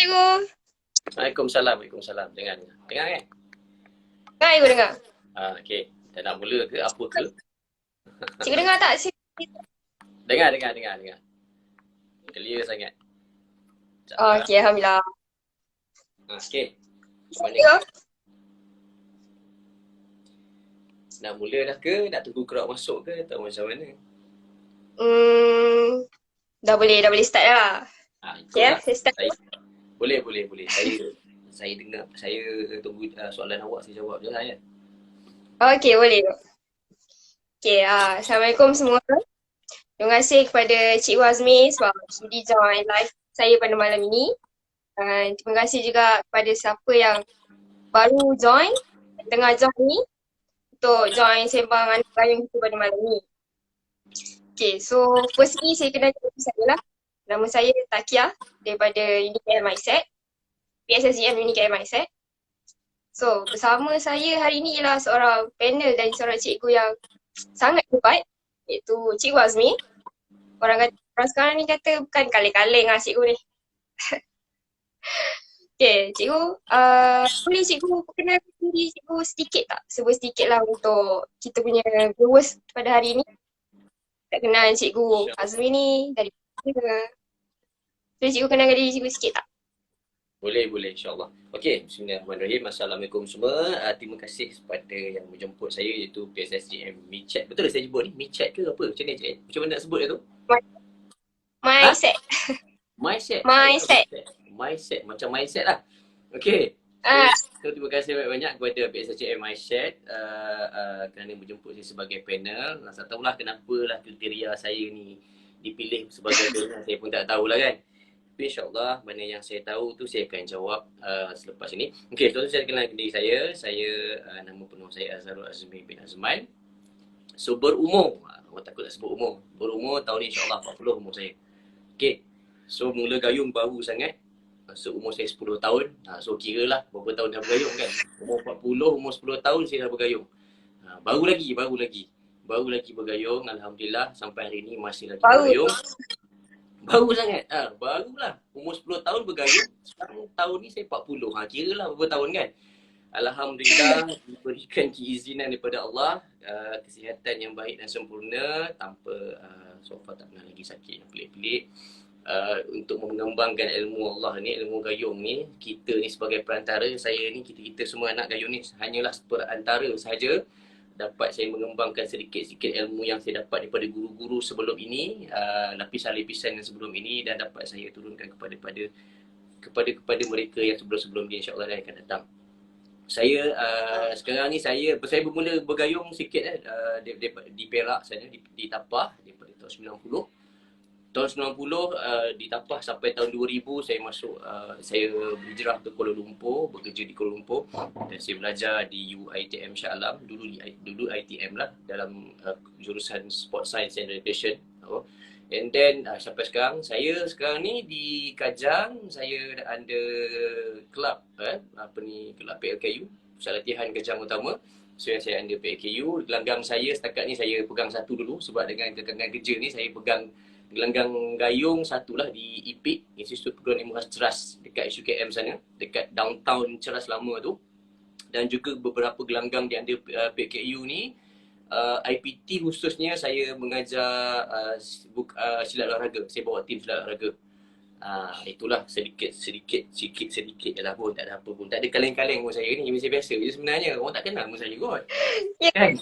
cikgu. Waalaikumsalam, Waalaikumsalam. Dengar. Dengar kan? Dengar cikgu dengar. Okey. Dah nak mula ke apa ke? Cikgu dengar tak? Dengar. Clear sangat. Sekejap Oh, lah. okey, Alhamdulillah. Okey. Macam mana? Cikgu. Nak mula dah ke? Nak tunggu crowd masuk ke? Atau macam mana? Dah boleh start dah. Okay, Ikutlah. saya start. Boleh. Saya dengar. Saya tunggu soalan awak, saya jawab je lah ya. Okey, boleh. Okey, Assalamualaikum semua. Terima kasih kepada Cikgu Azmi sebab sudi join live saya pada malam ini. Dan terima kasih juga kepada siapa yang baru join, tengah join ni untuk join sembang anak gayung kita pada malam ni. Okay, so firstly saya kenalkan diri saya lah. Nama saya Takia daripada Unicare Mindset, PSSGM Unicare Mindset. So bersama saya hari ni ialah seorang panel dan seorang cikgu yang sangat hebat, iaitu Cikgu Azmi. Orang sekarang ni kata bukan kaleng-kaleng lah cikgu ni. Okay, cikgu, boleh cikgu perkenalkan diri cikgu sedikit tak? Sedikit lah untuk kita punya viewers pada hari ni. Tak kenal Cikgu Azmi ni dari mana? Boleh cikgu kenalkan diri cikgu sikit tak? Boleh, insyaAllah. Okey, bismillahirrahmanirrahim. Assalamualaikum semua. Terima kasih kepada yang menjemput saya iaitu PSSGM MiChat. Betul tak saya sebut ni? MiChat ke apa? Macam ni cik? Macam mana nak sebut dia tu? Mindset. Mindset. Macam mindset lah. Okey. So, terima kasih banyak-banyak kepada PSSGM MiChat kerana menjemput saya sebagai panel. Saya tahulah kenapalah kriteria saya ni dipilih sebagai panel. Saya pun tak tahulah kan. Tapi insyaAllah mana yang saya tahu tu saya akan jawab selepas ini. Okey, tuan-tuan saya kenalkan diri saya. Saya nama penuh saya Azharul Azmi bin Azman. So berumur, orang takut nak sebut umur. Berumur tahun ni insyaAllah 40 umur saya. Okey, so mula gayung baru sangat. So umur saya 10 tahun. So kira lah berapa tahun dah bergayung kan. Umur 40, umur 10 tahun saya dah bergayung. Baru lagi bergayung. Alhamdulillah sampai hari ni masih lagi bergayung. Baru sangat. Barulah. Umur 10 tahun bergayung. Sekarang tahun ni saya 40. Kira lah berapa tahun kan. Alhamdulillah diberikan keizinan daripada Allah. Kesihatan yang baik dan sempurna. Tanpa so far tak pernah lagi sakit yang pelik-pelik. Untuk mengembangkan ilmu Allah ni, ilmu gayung ni. Kita ni sebagai perantara, saya ni, kita semua anak gayung ni hanyalah perantara sahaja. Dapat saya mengembangkan sedikit-sedikit ilmu yang saya dapat daripada guru-guru sebelum ini, lapisan-lapisan yang sebelum ini, dan dapat saya turunkan kepada mereka yang sebelum-sebelum ni insya-Allah akan datang. Saya sekarang ni saya bermula bergayung sikit di Perak sana, di Tapah daripada tahun 90. Tahun 90 di Tapah sampai tahun 2000 saya masuk, saya hijrah ke Kuala Lumpur, bekerja di Kuala Lumpur dan saya belajar di UiTM Shah Alam, dulu ITM lah dalam jurusan Sport Science and Recreation. And then sampai sekarang, saya sekarang ni di Kajang, saya under kelab kelab PLKU, pusat latihan Kajang Utama. So saya under PLKU, gelanggang saya setakat ni saya pegang satu dulu sebab dengan kekangan kerja ni saya pegang gelanggang gayung satulah di IPIC, Institut Perguruan Ilmu Khas Ceras dekat SUKM sana, dekat downtown Ceras lama tu. Dan juga beberapa gelanggang di under PKU ni, IPT khususnya saya mengajar silat olahraga. Saya bawa tim silat olahraga. Itulah sedikit je lah pun, tak ada apa pun. Tak ada kaleng-kaleng pun saya ni, biasa-biasa je sebenarnya. Orang tak kenal pun saya kot. Kan?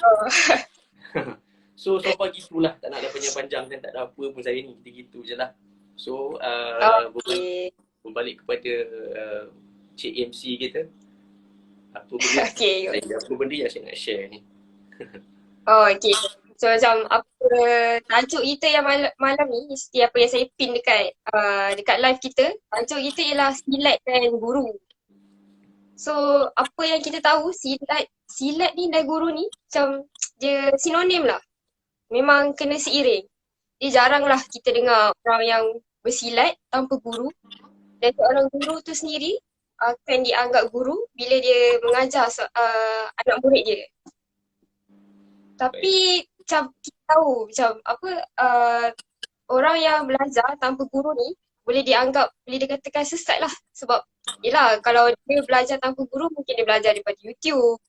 So far gitulah, tak nak dah panjang-panjang kan, tak ada apa pun saya ni, gitu je lah. So berbalik kepada Cik MC kita. Apa benda yang saya nak share ni. Okay. So macam apa tajuk kita yang malam ni, apa yang saya pin dekat live kita, tajuk kita ialah silat dan guru. So apa yang kita tahu, silat ni dan guru ni macam dia sinonim lah. Memang kena seiring. Dia jaranglah kita dengar orang yang bersilat tanpa guru. Dan seorang guru tu sendiri akan dianggap guru bila dia mengajar anak murid dia. Tapi macam kita tahu macam apa orang yang belajar tanpa guru ni boleh dikatakan sesat lah. Sebab yelah kalau dia belajar tanpa guru mungkin dia belajar daripada YouTube,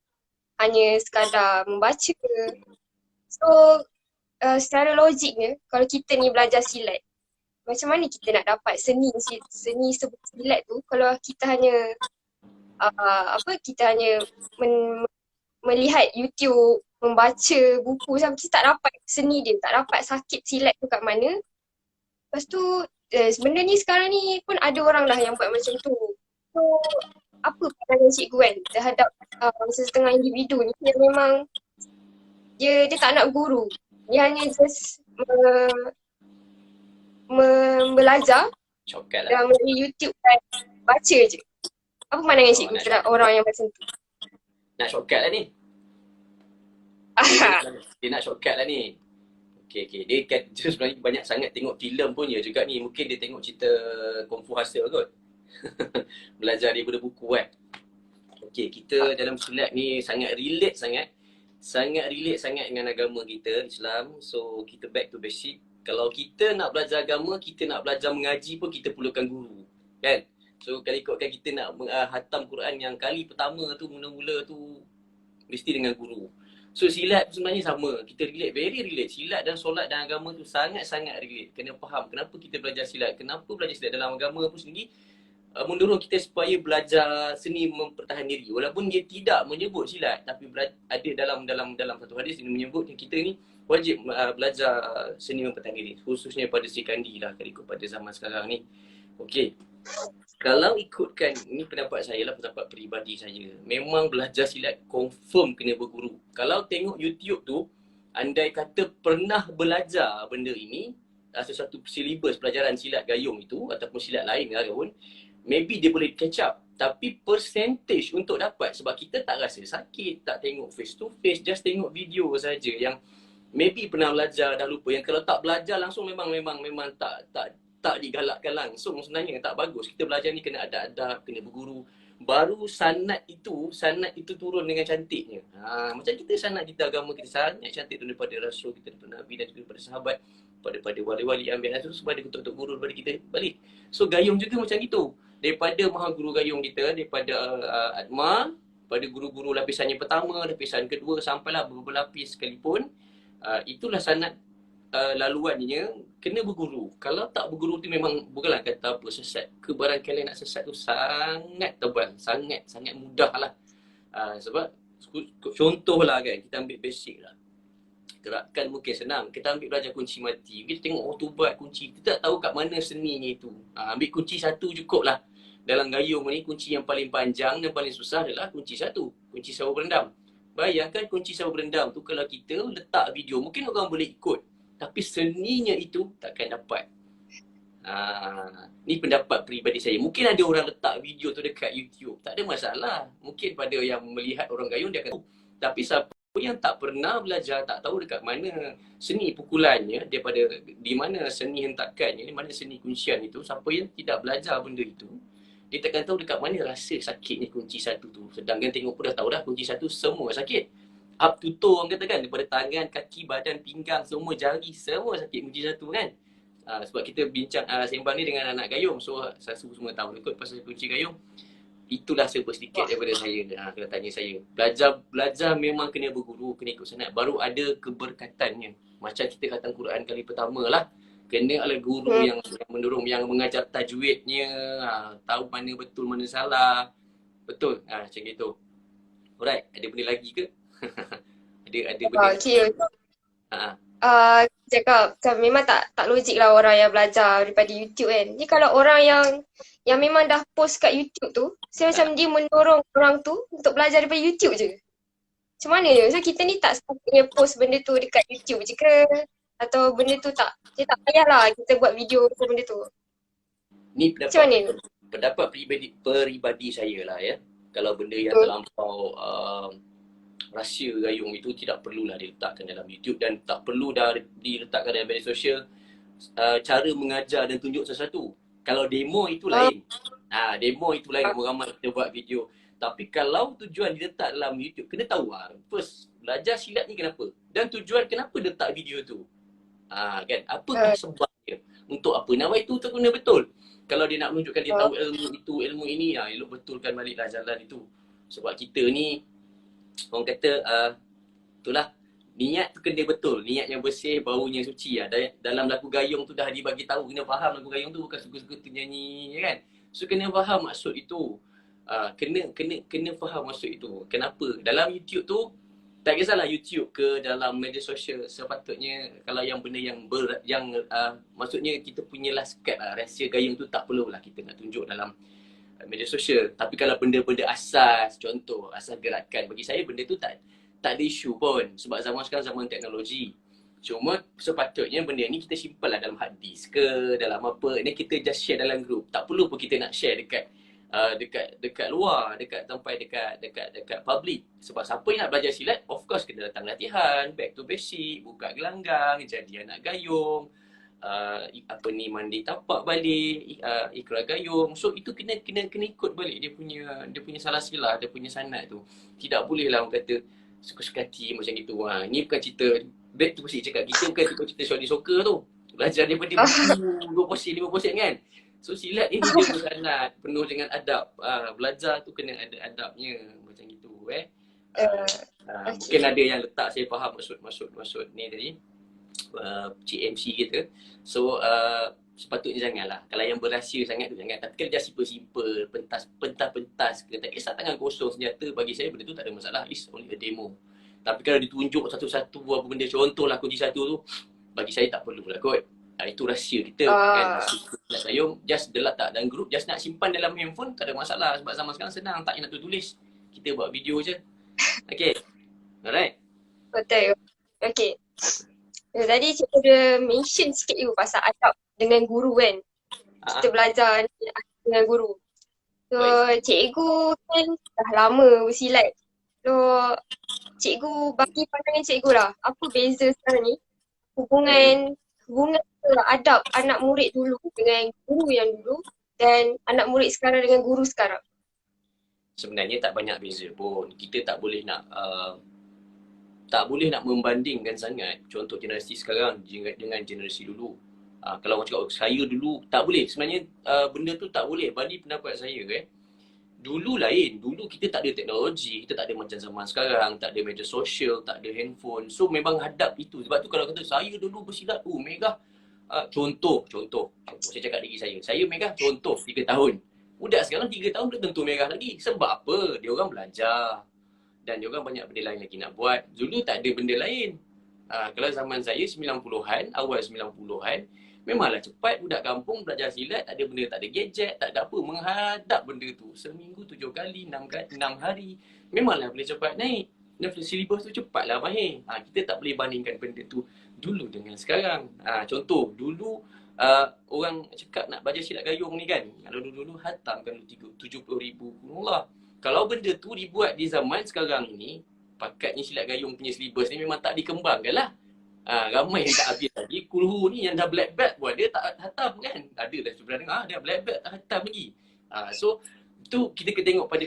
hanya sekadar membaca. So secara logiknya kalau kita ni belajar silat, macam mana kita nak dapat seni sebut silat tu kalau kita hanya kita hanya melihat YouTube, membaca buku sampai kita tak dapat seni dia, tak dapat sakit silat tu kat mana. Lepas tu benda ni sekarang ni pun ada orang dah yang buat macam tu. So apa pandangan cikgu kan terhadap setengah individu ni yang memang dia tak nak guru. Dia hanya just belajar Shortcut lah. dan melalui YouTube dan baca je. Apa pandangan cikgu terhadap orang yang macam tu? Nak shortcut lah ni. Dia nak shortcut lah ni. Okay. Dia sebenarnya banyak sangat tengok filem pun ya juga ni. Mungkin dia tengok cerita Kung Fu Hustle kot. Belajar daripada buku kan. Okay, kita dalam silat ni sangat relate sangat dengan agama kita, Islam. So, kita back to basic. Kalau kita nak belajar agama, kita nak belajar mengaji pun kita perlukan guru. Kan? So, kalau ikutkan kita nak hatam Quran yang kali pertama tu, mula-mula tu, mesti dengan guru. So, silat sebenarnya sama. Kita relate, very relate. Silat dan solat dan agama tu sangat-sangat relate. Kena faham kenapa kita belajar silat. Kenapa belajar silat dalam agama pun sendiri mendorong kita supaya belajar seni mempertahan diri. Walaupun dia tidak menyebut silat, tapi ada dalam satu hadis dia menyebut kita ni wajib belajar seni mempertahan diri. Khususnya pada Sri Kandi lah, kalau ikut pada zaman sekarang ni. Okey. Kalau ikutkan, ini pendapat saya lah, pendapat peribadi saya. Memang belajar silat confirm kena berguru. Kalau tengok YouTube tu, andai kata pernah belajar benda ini, sesuatu silibus pelajaran silat gayung itu, ataupun silat lain pun, maybe dia boleh catch up. Tapi percentage untuk dapat, sebab kita tak rasa sakit, tak tengok face to face, just tengok video saja yang maybe pernah belajar dah lupa. Yang kalau tak belajar langsung memang tak digalakkan langsung, sebenarnya tak bagus. Kita belajar ni kena adab-adab, kena berguru. Baru sanad itu turun dengan cantiknya. Macam kita sanad kita agama kita sangat cantik tu daripada Rasul kita, daripada Nabi dan juga daripada sahabat, daripada wali-wali ambil itu sebab ada ketuk-ketuk guru daripada kita balik. So gayung juga macam itu. Daripada maha guru gayung kita, daripada Adma, pada guru-guru lapisan yang pertama, lapisan kedua, sampailah beberapa lapis sekalipun, itulah sanad laluannya, kena berguru. Kalau tak berguru tu memang bukanlah kata apa sesat. Kebarangkalian nak sesat tu sangat tebal, sangat mudah lah. Sebab contohlah kan, kita ambil basic lah. Gerakan mungkin senang. Kita ambil belajar kunci mati. Kita tengok otobat kunci. Kita tak tahu kat mana seninya itu. Ambil kunci satu cukup lah. Dalam gayung ni, kunci yang paling panjang dan paling susah adalah kunci satu. Kunci sabu berendam. Bayangkan kunci sabu berendam tu kalau kita letak video, mungkin orang boleh ikut. Tapi seninya itu takkan dapat. Ni pendapat peribadi saya. Mungkin ada orang letak video tu dekat YouTube. Tak ada masalah. Mungkin pada yang melihat orang gayung dia akan tahu. Tapi siapa yang tak pernah belajar, tak tahu dekat mana seni pukulannya, daripada di mana seni hentakannya, di mana seni kuncian itu, siapa yang tidak belajar benda itu, dia takkan tahu dekat mana rasa sakitnya kunci satu tu. Sedangkan tengok pun dah tahu dah kunci satu semua sakit. Up to toe orang kata kan, daripada tangan, kaki, badan, pinggang, semua jari, semua sakit kunci satu kan. Sebab kita bincang sembang ni dengan anak gayung, so semua tahu ikut pasal kunci gayung. Itulah sedikit daripada saya. Kalau tanya saya, belajar memang kena berguru, kena ikut sanad, baru ada keberkatannya. Macam kita khatam Quran kali pertama lah, kena ada guru yang mendorong, yang mengajar tajwidnya, tahu mana betul mana salah. Betul, macam gitu. Alright, ada benda lagi ke? ada benda. Okay. Cakap memang tak logik lah orang yang belajar daripada YouTube kan. Ni kalau orang yang memang dah post kat YouTube tu, saya macam dia mendorong orang tu untuk belajar daripada YouTube je. Macam mana je? So kita ni tak sepatutnya post benda tu dekat YouTube je ke? Atau benda tu dia tak payahlah kita buat video macam benda tu. Ni macam mana? Pendapat peribadi saya lah ya. Kalau benda yang terlampau rahsia gayung itu tidak perlulah diletakkan dalam YouTube dan tak perlu dah diletakkan dalam media sosial. Cara mengajar dan tunjuk sesuatu. Kalau demo itu lain. Demo itu lain, ramai kita buat video. Tapi kalau tujuan diletak dalam YouTube, kena tahu first, belajar silat ni kenapa? Dan tujuan kenapa letak video tu? Kan? Apakah sebabnya? Untuk apa? Nawai tu kena betul. Kalau dia nak menunjukkan dia tahu ilmu itu, ilmu ini, elok betulkan baliklah jalan itu. Sebab kita ni, orang kata, itulah, niat tu kena betul. Niat yang bersih, baunya suci. Dalam lagu gayung tu dah dibagi tahu, kena faham lagu gayung tu bukan suka-suka tu nyanyi, kan? So kena faham maksud itu. Kena faham maksud itu. Kenapa? Dalam YouTube tu, tak kisahlah YouTube ke dalam media sosial, sepatutnya kalau yang benda yang maksudnya kita punya last cut rahsia gayung tu tak perlulah kita nak tunjuk dalam media sosial. Tapi kalau benda-benda asas, contoh asas gerakan, bagi saya benda tu tak ada isu pun sebab zaman sekarang zaman teknologi. Cuma sepatutnya benda ni kita simpan lah dalam hard disk ke dalam apa, ni kita just share dalam group. Tak perlu pun kita nak share dekat luar, sampai dekat public. Sebab siapa yang nak belajar silat, of course kena datang latihan, back to basic, buka gelanggang, jadi anak gayung, mandi tapak balik, ikrar gayung. So itu kena ikut balik dia punya salah silah, dia punya sanad tu. Tidak boleh lah orang kata suka-suka hati macam gitu. Ni bukan cerita, back to basic cakap, kita bukan cerita soal di soccer tu. Belajar daripada buku 20%, 50% kan. So silat ni dia bersanad, penuh dengan adab. Belajar tu kena ada adabnya macam gitu Mungkin ada yang letak saya faham maksud ni tadi, CMC kita. So sepatutnya janganlah. Kalau yang berahsia sangat tu jangan. Tapi kalau dia simple-simple, pentas ke, tak kisah tangan kosong senjata, bagi saya benda tu tak ada masalah. It's only a demo. Tapi kalau ditunjuk satu-satu apa benda, contohlah kunci satu tu, bagi saya tak perlu lah kot. Itu rahsia kita kan. Nak gayung, just letak dalam group, just nak simpan dalam handphone, tak ada masalah. Sebab zaman sekarang senang, tak payah nak tulis. Kita buat video je. Okay. Alright. Betul. Okay. Tadi cikgu ada mention sikit you pasal adab dengan guru kan. Kita belajar dengan guru. So cikgu kan dah lama bersilat. So cikgu, bagi pandangan cikgu lah, apa beza sekarang ni hubungan adab anak murid dulu dengan guru yang dulu dan anak murid sekarang dengan guru sekarang? Sebenarnya tak banyak beza pun. Kita tak boleh nak membandingkan sangat contoh generasi sekarang dengan generasi dulu. Kalau orang cakap saya dulu, tak boleh. Sebenarnya benda tu tak boleh. Bagi pendapat saya dulu lain. Dulu kita tak ada teknologi, kita tak ada macam zaman sekarang, tak ada media sosial, tak ada handphone. So memang hadap itu. Sebab tu kalau kata saya dulu bersilat, megah. Contoh saya cakap diri saya megah contoh 3 tahun. Budak sekarang 3 tahun belum tentu megah lagi. Sebab apa? Dia orang belajar dan dia orang banyak benda lain lagi nak buat. Dulu tak ada benda lain. Kalau zaman saya 90-an, awal 90-an, memanglah cepat budak kampung belajar silat, tak ada benda, tak ada gadget, tak ada apa, menghadap benda tu seminggu 7 kali, 6 hari, memanglah boleh cepat naik. Dan silibus tu cepatlah mahir. Kita tak boleh bandingkan benda tu dulu dengan sekarang. Contoh, dulu orang cakap nak belajar silat gayung ni kan, kalau dulu hatamkan 70,000 Allah. Kalau benda tu dibuat di zaman sekarang ini, pakatnya silat gayung punya silibus ni memang tak dikembangkan lah. Ramai yang tak habis lagi. Kulhu ni yang dah black belt buat, dia tak hatam kan. Ada dah sebenarnya dengar, dia black belt tak hatam lagi. So tu kita kena tengok pada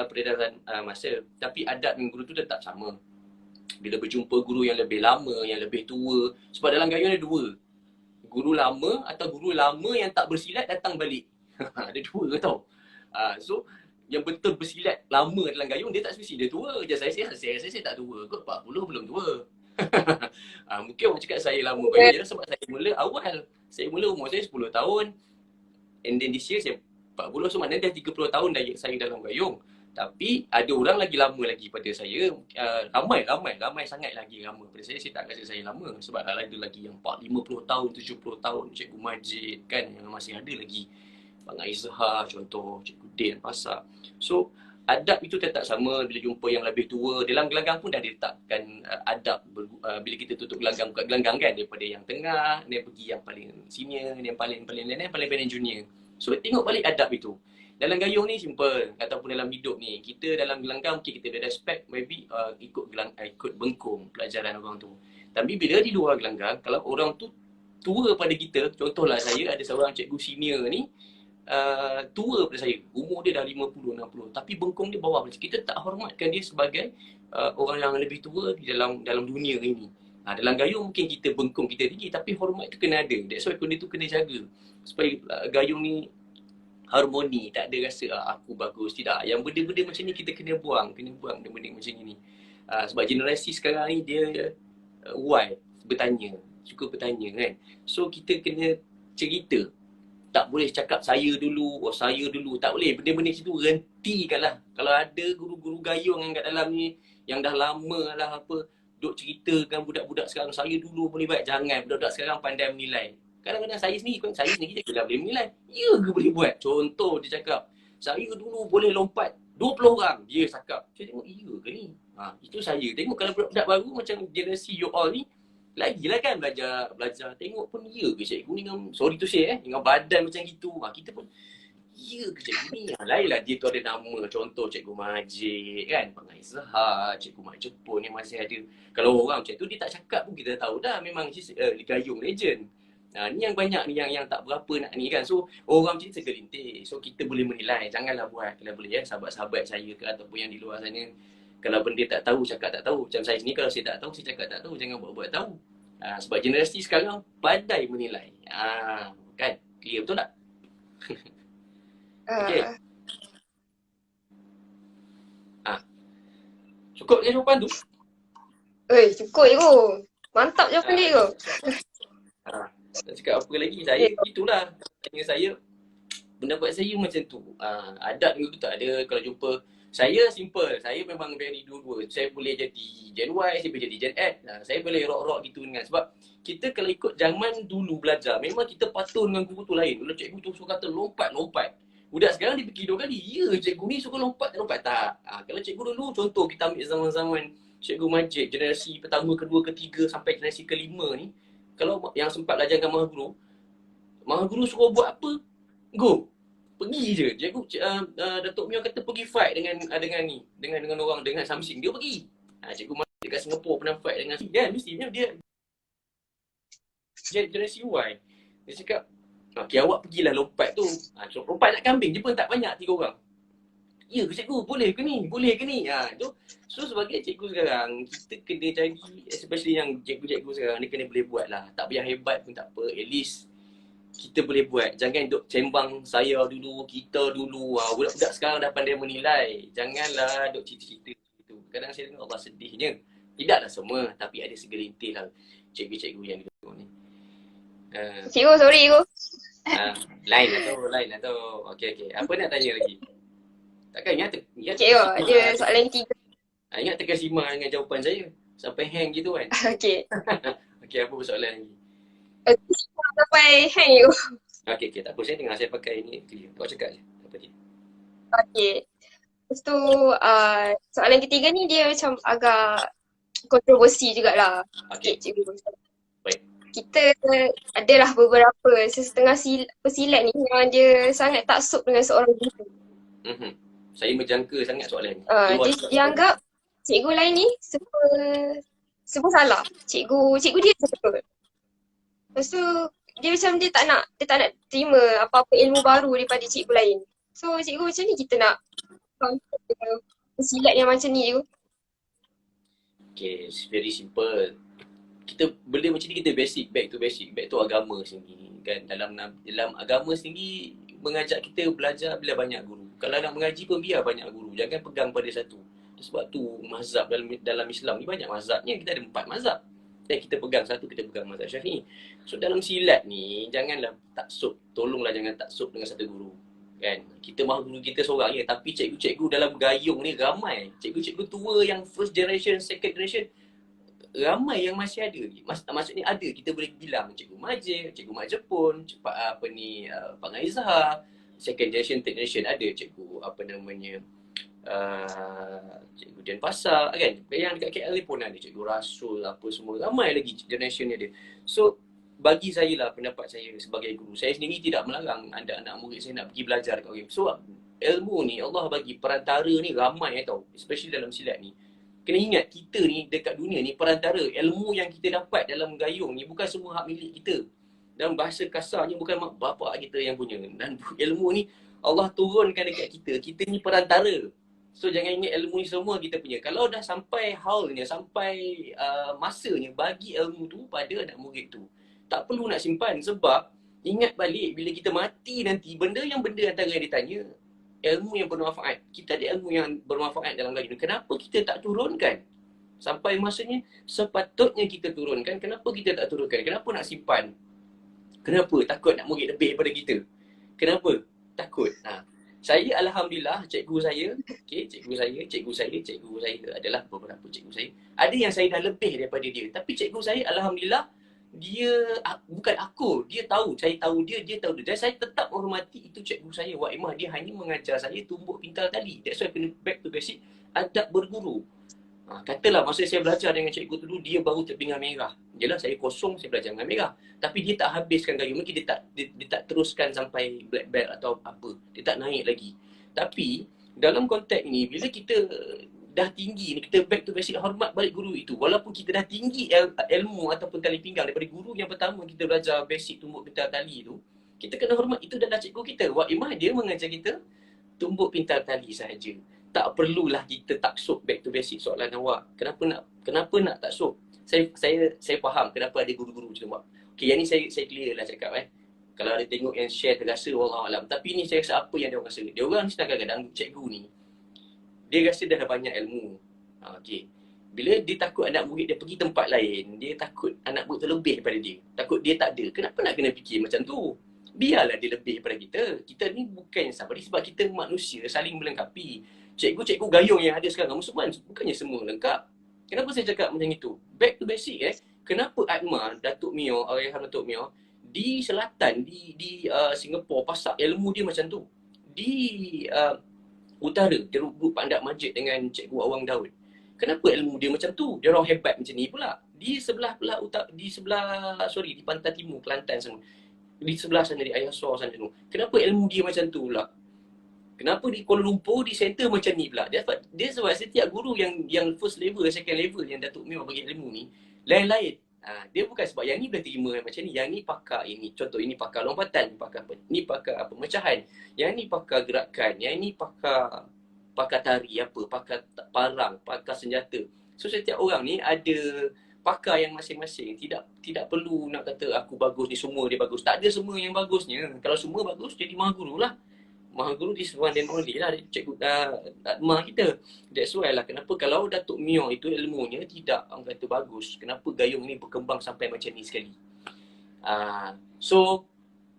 peredaran masa. Tapi adab dengan guru tu tetap sama. Bila berjumpa guru yang lebih lama, yang lebih tua, sebab dalam gayung ada 2. Guru lama atau guru lama yang tak bersilat datang balik. Ada 2 tau. So yang betul bersilat lama dalam gayung, dia tak spesifik dia tua. Saya tak tua kot, 40 belum tua. Mungkin orang cakap saya lama gayung sebab saya mula awal. Saya mula umur saya 10 tahun. And then this year saya 40, so maknanya dah 30 tahun dah saya dalam gayung. Tapi ada orang lagi lama lagi pada saya. Ramai sangat lagi lama pada saya. Saya tak rasa saya lama. Sebab ada lagi yang 50 tahun, 70 tahun. Cikgu Majid kan, yang masih ada lagi. Bang Aizhar contoh, Cikgu Din Pasar. So adab itu tetap sama. Bila jumpa yang lebih tua, dalam gelanggang pun dah diletakkan adab. Bila kita tutup gelanggang, buka gelanggang kan, daripada yang tengah, dia pergi yang paling senior, yang paling junior. So tengok balik adab itu. Dalam gayung ni simple, ataupun dalam hidup ni, kita dalam gelanggang mungkin kita ada respect, maybe ikut bengkung pelajaran orang tu. Tapi bila di luar gelanggang, kalau orang tu tua pada kita, contohlah saya ada seorang cikgu senior ni, tua pada saya, umur dia dah 50-60, tapi bengkung dia bawah. Kita tak hormatkan dia sebagai orang yang lebih tua di dalam dunia ini. Dalam gayung mungkin kita bengkung, kita tinggi, tapi hormat tu kena ada. That's why benda tu kena jaga. Supaya gayung ni harmoni, tak ada rasa aku bagus, tidak. Yang benda-benda macam ni kita kena buang benda-benda macam ni. Sebab generasi sekarang ni dia why bertanya, suka bertanya kan. So kita kena cerita. Tak boleh cakap saya dulu, saya dulu. Tak boleh. Benda-benda macam tu hentikanlah. Kalau ada guru-guru gayung yang kat dalam ni, yang dah lama lah apa, duk ceritakan budak-budak sekarang, saya dulu boleh buat. Jangan. Budak-budak sekarang pandai menilai. Kadang-kadang saya sendiri je dah boleh menilai. Ya ke boleh buat? Contoh dia cakap, saya dulu boleh lompat 20 orang. Dia cakap. Saya tengok, iya ke ni? Itu saya. Tengok kalau budak-budak baru macam generasi you all ni, lagilah kan belajar tengok pun ya ke cikgu ni dengan sorry tu say dengan badan macam gitu. Kita pun ya ke cikgu ni. Lainlah dia tu ada nama, contoh cikgu Majid kan, Pangai Zahar, cikgu Mak Jepun yang masih ada. Kalau orang macam tu dia tak cakap pun kita tahu dah memang gayung legend. Ni yang banyak ni yang tak berapa nak ni kan. So orang macam ni segelintir. So kita boleh menilai. Janganlah buat kalau boleh ya, sahabat-sahabat saya ke ataupun yang di luar sana, kalau benda tak tahu, cakap tak tahu. Macam saya sini, kalau saya tak tahu, saya cakap tak tahu. Jangan buat-buat tahu. Sebab generasi sekarang pandai menilai. Kan? Clear betul tak? Okay. Cukup je jawapan tu? Cukup je tu. Mantap jawapan dia tu. Tak cakap apa lagi. Saya itulah. Tanya saya, pendapat saya macam tu. Adat tu tak ada. Kalau jumpa, saya simple. Saya memang very dua-dua. Saya boleh jadi Gen Y, saya boleh jadi Gen X. Saya boleh rock-rock gitu dengan. Sebab kita kalau ikut zaman dulu belajar, memang kita patuh dengan guru tu lain. Kalau cikgu tu suka kata lompat. Budak sekarang dia fikir 2 kali. Ya, cikgu ni suka lompat tak? Kalau cikgu dulu, contoh kita ambil zaman-zaman Cikgu Majid, generasi pertama, kedua, ketiga sampai generasi kelima ni. Kalau yang sempat belajar dengan Maha Guru suruh buat apa? Go. Pergi je. Cikgu Datuk Mio kata pergi fight dengan orang, dengan Samsing. Dia pergi. Cikgu Majid dekat Singapura pernah fight dengan dia. Mestinya dia generasi Y. Dia cakap, okey awak pergilah lompat tu. Lompat nak kambing je pun tak banyak 3 orang. Ya ke cikgu? Boleh ke ni? So sebagai cikgu sekarang, kita kena cari, especially yang cikgu-cikgu sekarang, dia kena boleh buat lah. Tak payah hebat pun tak apa. At least kita boleh buat. Jangan duk sembang saya dulu, kita dulu. Budak-budak sekarang dah pandai menilai. Janganlah duk cerita-cerita gitu. Kadang saya tengok Allah sedihnya. Tidaklah semua, tapi ada segelintir lah cikgu-cikgu yang duduk ni. Cikgu, sorry cikgu. Lain lah tu. Okey. Apa nak tanya lagi? Takkan ingat Cikgu, ada soalan ketiga. Ingat terkesima dengan jawapan saya. Sampai hang gitu kan. Okey. Okey, apa soalan lagi? Sampai hang cikgu. Okey, tak apa. Saya dengar saya pakai ni. Kau cakap je. Apa dia? Okey. Lepas tu, soalan ketiga ni dia macam agak kontroversi jugalah. Okey. Cikgu. Baik. Kita adalah beberapa setengah pesilat ni yang dia sangat taksub dengan seorang guru. Saya menjangka sangat soalan ni. Dia anggap cikgu lain ni semua salah. Cikgu dia betul. Lepas tu dia macam dia tak nak terima apa-apa ilmu baru daripada cikgu lain. So cikgu macam ni kita nak pesilat yang macam ni cikgu. Okay, it's very simple. Kita benda macam ni kita back to agama sendiri kan. Dalam agama sendiri mengajak kita belajar bila banyak guru. Kalau nak mengaji pun biar banyak guru. Jangan pegang pada satu. Sebab tu mazhab dalam Islam ni banyak mazhabnya. Kita ada 4 mazhab. Dan kita pegang satu, kita pegang mazhab Syafi'i. So dalam silat ni janganlah taksub. Tolonglah jangan taksub dengan satu guru. Kan? Kita mahu guru kita seorang je. Tapi cikgu-cikgu dalam gayung ni ramai. Cikgu-cikgu tua yang first generation, second generation, ramai yang masih ada. Maksudnya ada, kita boleh bilang Cikgu Majid, Cikgu Mak Jepun, Pangai Zahar, second generation, third generation ada Cikgu Cikgu Dian Pasar kan. Yang dekat KL ni pun ada Cikgu Rasul, apa semua. Ramai lagi generation ni ada. So bagi saya lah, pendapat saya sebagai guru, saya sendiri tidak melarang anak-anak murid saya nak pergi belajar dekat orang. So ilmu ni Allah bagi perantara ni ramai tau, especially dalam silat ni. Kena ingat, kita ni dekat dunia ni perantara. Ilmu yang kita dapat dalam gayung ni bukan semua hak milik kita. Dalam bahasa kasarnya bukan mak bapak kita yang punya. Dan ilmu ni Allah turunkan dekat kita. Kita ni perantara. So jangan ingat ilmu ni semua kita punya. Kalau dah sampai haulnya, sampai masanya bagi ilmu tu pada anak murid tu, tak perlu nak simpan. Sebab ingat balik bila kita mati nanti, benda antara yang ditanya, ilmu yang bermanfaat. Kita ada ilmu yang bermanfaat dalam gaib ni. Kenapa kita tak turunkan? Sampai masanya sepatutnya kita turunkan. Kenapa kita tak turunkan? Kenapa nak simpan? Kenapa? Takut nak murid lebih daripada kita. Kenapa? Takut. Saya Alhamdulillah, cikgu saya adalah beberapa cikgu saya. Ada yang saya dah lebih daripada dia. Tapi cikgu saya Alhamdulillah, dia bukan aku, dia tahu, saya tahu dia tahu dia. Dan saya tetap menghormati itu cikgu saya, Wak Imah. Dia hanya mengajar saya tumbuk pintal tali. That's why kena back to basic, adab berguru. Katalah masa saya belajar dengan cikgu tu dulu, dia baru terbingar merah. Jelah saya kosong, saya belajar dengan merah. Tapi dia tak habiskan gayung. Mungkin dia tak teruskan sampai black belt atau apa. Dia tak naik lagi. Tapi dalam konteks ini, bila kita dah tinggi ni, kita back to basic, hormat balik guru itu. Walaupun kita dah tinggi ilmu ataupun tali pinggang daripada guru yang pertama kita belajar basic tumbuk pintal tali tu, kita kena hormat. Itu adalah cikgu kita. Wak Imah, dia mengajar kita tumbuk pintal tali sahaja. Tak perlulah kita taksub back to basic soalan awak. Kenapa nak taksub? Saya faham kenapa ada guru-guru macam awak. Okey, yang ni saya clear lah cakap Kalau ada tengok yang share terasa wallahualam. Tapi ni saya rasa apa yang dia orang rasa. Dia orang ni kadang-kadang cikgu ni, dia rasa dah banyak ilmu. Okey. Bila dia takut anak murid dia pergi tempat lain, dia takut anak murid tu lebih daripada dia. Takut dia tak ada. Kenapa nak kena fikir macam tu? Biarlah dia lebih daripada kita. Kita ni bukan sabar sebab kita manusia saling melengkapi. Cikgu-cikgu gayung yang ada sekarang Musliman bukannya semua lengkap. Kenapa saya cakap macam itu? Back to basic Kenapa Atma, Datuk Mio, Ayahan Datuk Mio di selatan, di Singapura pasak ilmu dia macam tu. Di utara, dia rubut Pandak Majid dengan Cikgu Awang Daud. Kenapa ilmu dia macam tu? Dia orang hebat macam ni pula. Di Pantai Timur, Kelantan sana. Di sebelah sana, di Ayah Suar sana tu. Kenapa ilmu dia macam tu pula? Kenapa di Kuala Lumpur, di center macam ni pula? Dia sebab setiap guru yang first level, second level yang Datuk Mio bagi ilmu ni, lain-lain. Dia bukan sebab yang ni boleh terima macam ni. Yang ni pakar ini. Contoh, ini pakar lompatan, pakar apa? Ni pakar pemecahan. Yang ni pakar gerakan. Yang ni pakar tari apa, pakar parang, pakar senjata. So setiap orang ni ada pakar yang masing-masing. Tidak perlu nak kata aku bagus ni, semua dia bagus. Tak ada semua yang bagusnya. Kalau semua bagus, jadi mahaguru lah. Mahaguru is one and only lah, cikgu Atma kita. That's why lah kenapa kalau Datuk Mio itu ilmunya tidak orang kata bagus, kenapa gayung ni berkembang sampai macam ni sekali. So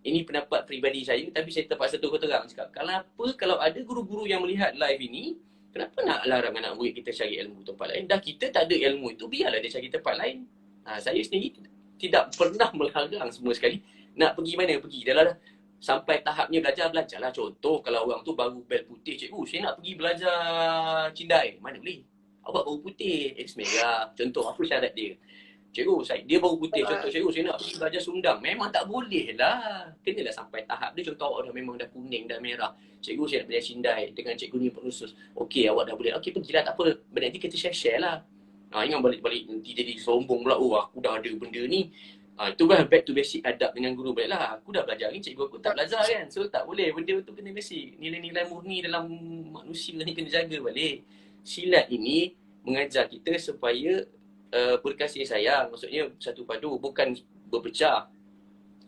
ini pendapat peribadi saya, tapi saya terpaksa terang cakap, kenapa kalau ada guru-guru yang melihat live ini, kenapa nak larang anak murid kita cari ilmu tempat lain? Dah kita tak ada ilmu itu, biarlah dia cari tempat lain. Saya sendiri tidak pernah melarang semua sekali. Nak pergi mana, pergi. Dah sampai tahapnya belajarlah. Contoh kalau orang tu baru bel putih, cikgu saya nak pergi belajar cindai, mana boleh? Awak baru putih, merah. Contoh apa syarat dia? Cikgu dia baru putih, contoh cikgu saya nak pergi belajar sundang. Memang tak boleh lah. Kenalah sampai tahap dia. Contoh awak dah memang dah kuning, dah merah. Cikgu saya nak belajar cindai dengan cikgu ni perusus. Okey, awak dah boleh. Okey, pergilah, tak apa. Nanti kita share lah. Ingat balik-balik nanti jadi sombong pula. Aku dah ada benda ni. Itu kan back to basic adab dengan guru balik lah. Aku dah belajar ni, cikgu aku tak belajar kan. So tak boleh, benda tu kena basic. Nilai-nilai murni dalam manusia ni kena jaga balik. Silat ini mengajar kita supaya berkasih sayang. Maksudnya satu padu, bukan berpecah.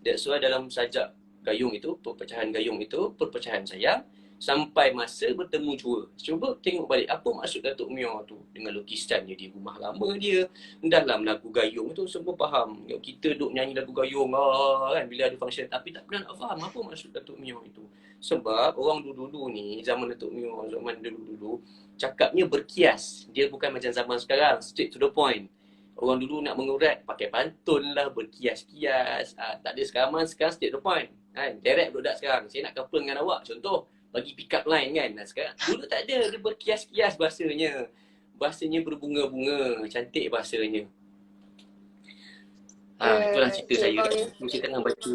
That's why dalam sajak gayung itu, perpecahan gayung itu, perpecahan sayang. Sampai masa bertemu jua. Cuba tengok balik apa maksud Datuk Mio tu dengan lukisannya di rumah lama dia. Dalam lagu gayung tu semua faham. Kita duk nyanyi lagu gayung kan bila ada function, tapi tak pernah nak faham apa maksud Datuk Mio itu. Sebab orang dulu-dulu ni, zaman Datuk Mio, zaman dulu-dulu, cakapnya berkias. Dia bukan macam zaman sekarang, straight to the point. Orang dulu nak mengurat pakai pantun lah, berkias-kias. Tak ada sekarang straight to the point. Direct budak sekarang. Saya nak couple dengan awak, contoh. Bagi pick up line kan. Sekarang dulu tak ada, dia berkias-kias bahasanya. Bahasanya berbunga-bunga, cantik bahasanya. Itulah cerita saya. Saya tengah baca.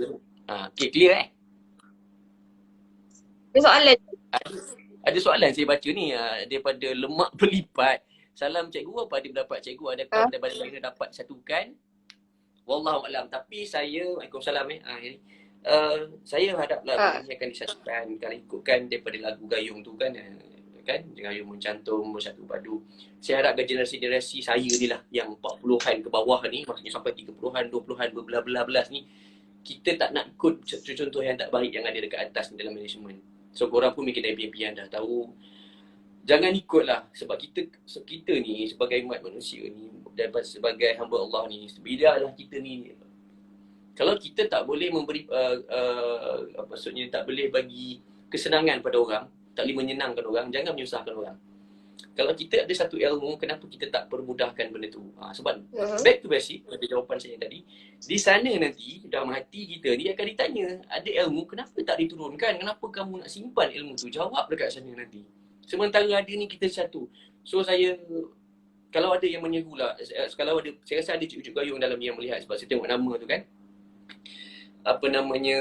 Okay, clear Ada soalan? Ada soalan saya baca ni daripada Lemak Berlipat. Salam cikgu, apa ada pendapat cikgu? Adakah daripada mana dapat disatukan? Wallahualam. Tapi saya, Waalaikumsalam saya haraplah ini akan disatukan. Kalau ikutkan daripada lagu gayung tu kan kan, gayung mencantum, bersatu padu. Saya harapkan generasi-generasi saya ni lah yang 40-an ke bawah ni, maksudnya sampai 30-an, 20-an, berbelas-belas ni, kita tak nak ikut contoh yang tak baik yang ada dekat atas ni dalam management. So korang pun mungkin dari pihak dah tahu, jangan ikutlah, sebab kita ni sebagai umat manusia ni dan sebagai hamba Allah ni, biarlah kita ni, kalau kita tak boleh memberi maksudnya tak boleh bagi kesenangan pada orang, tak boleh menyenangkan orang, jangan menyusahkan orang. Kalau kita ada satu ilmu, kenapa kita tak permudahkan benda tu? Sebab back to basic, pada jawapan saya tadi, di sana nanti dalam hati kita ni akan ditanya, ada ilmu kenapa tak diturunkan? Kenapa kamu nak simpan ilmu tu? Jawab dekat sana nanti. Sementara ada ni kita satu. So saya, kalau ada yang menyeru lah, kalau ada, saya rasa ada cikgu gayung dalam yang melihat, sebab saya tengok nama tu kan, apa namanya,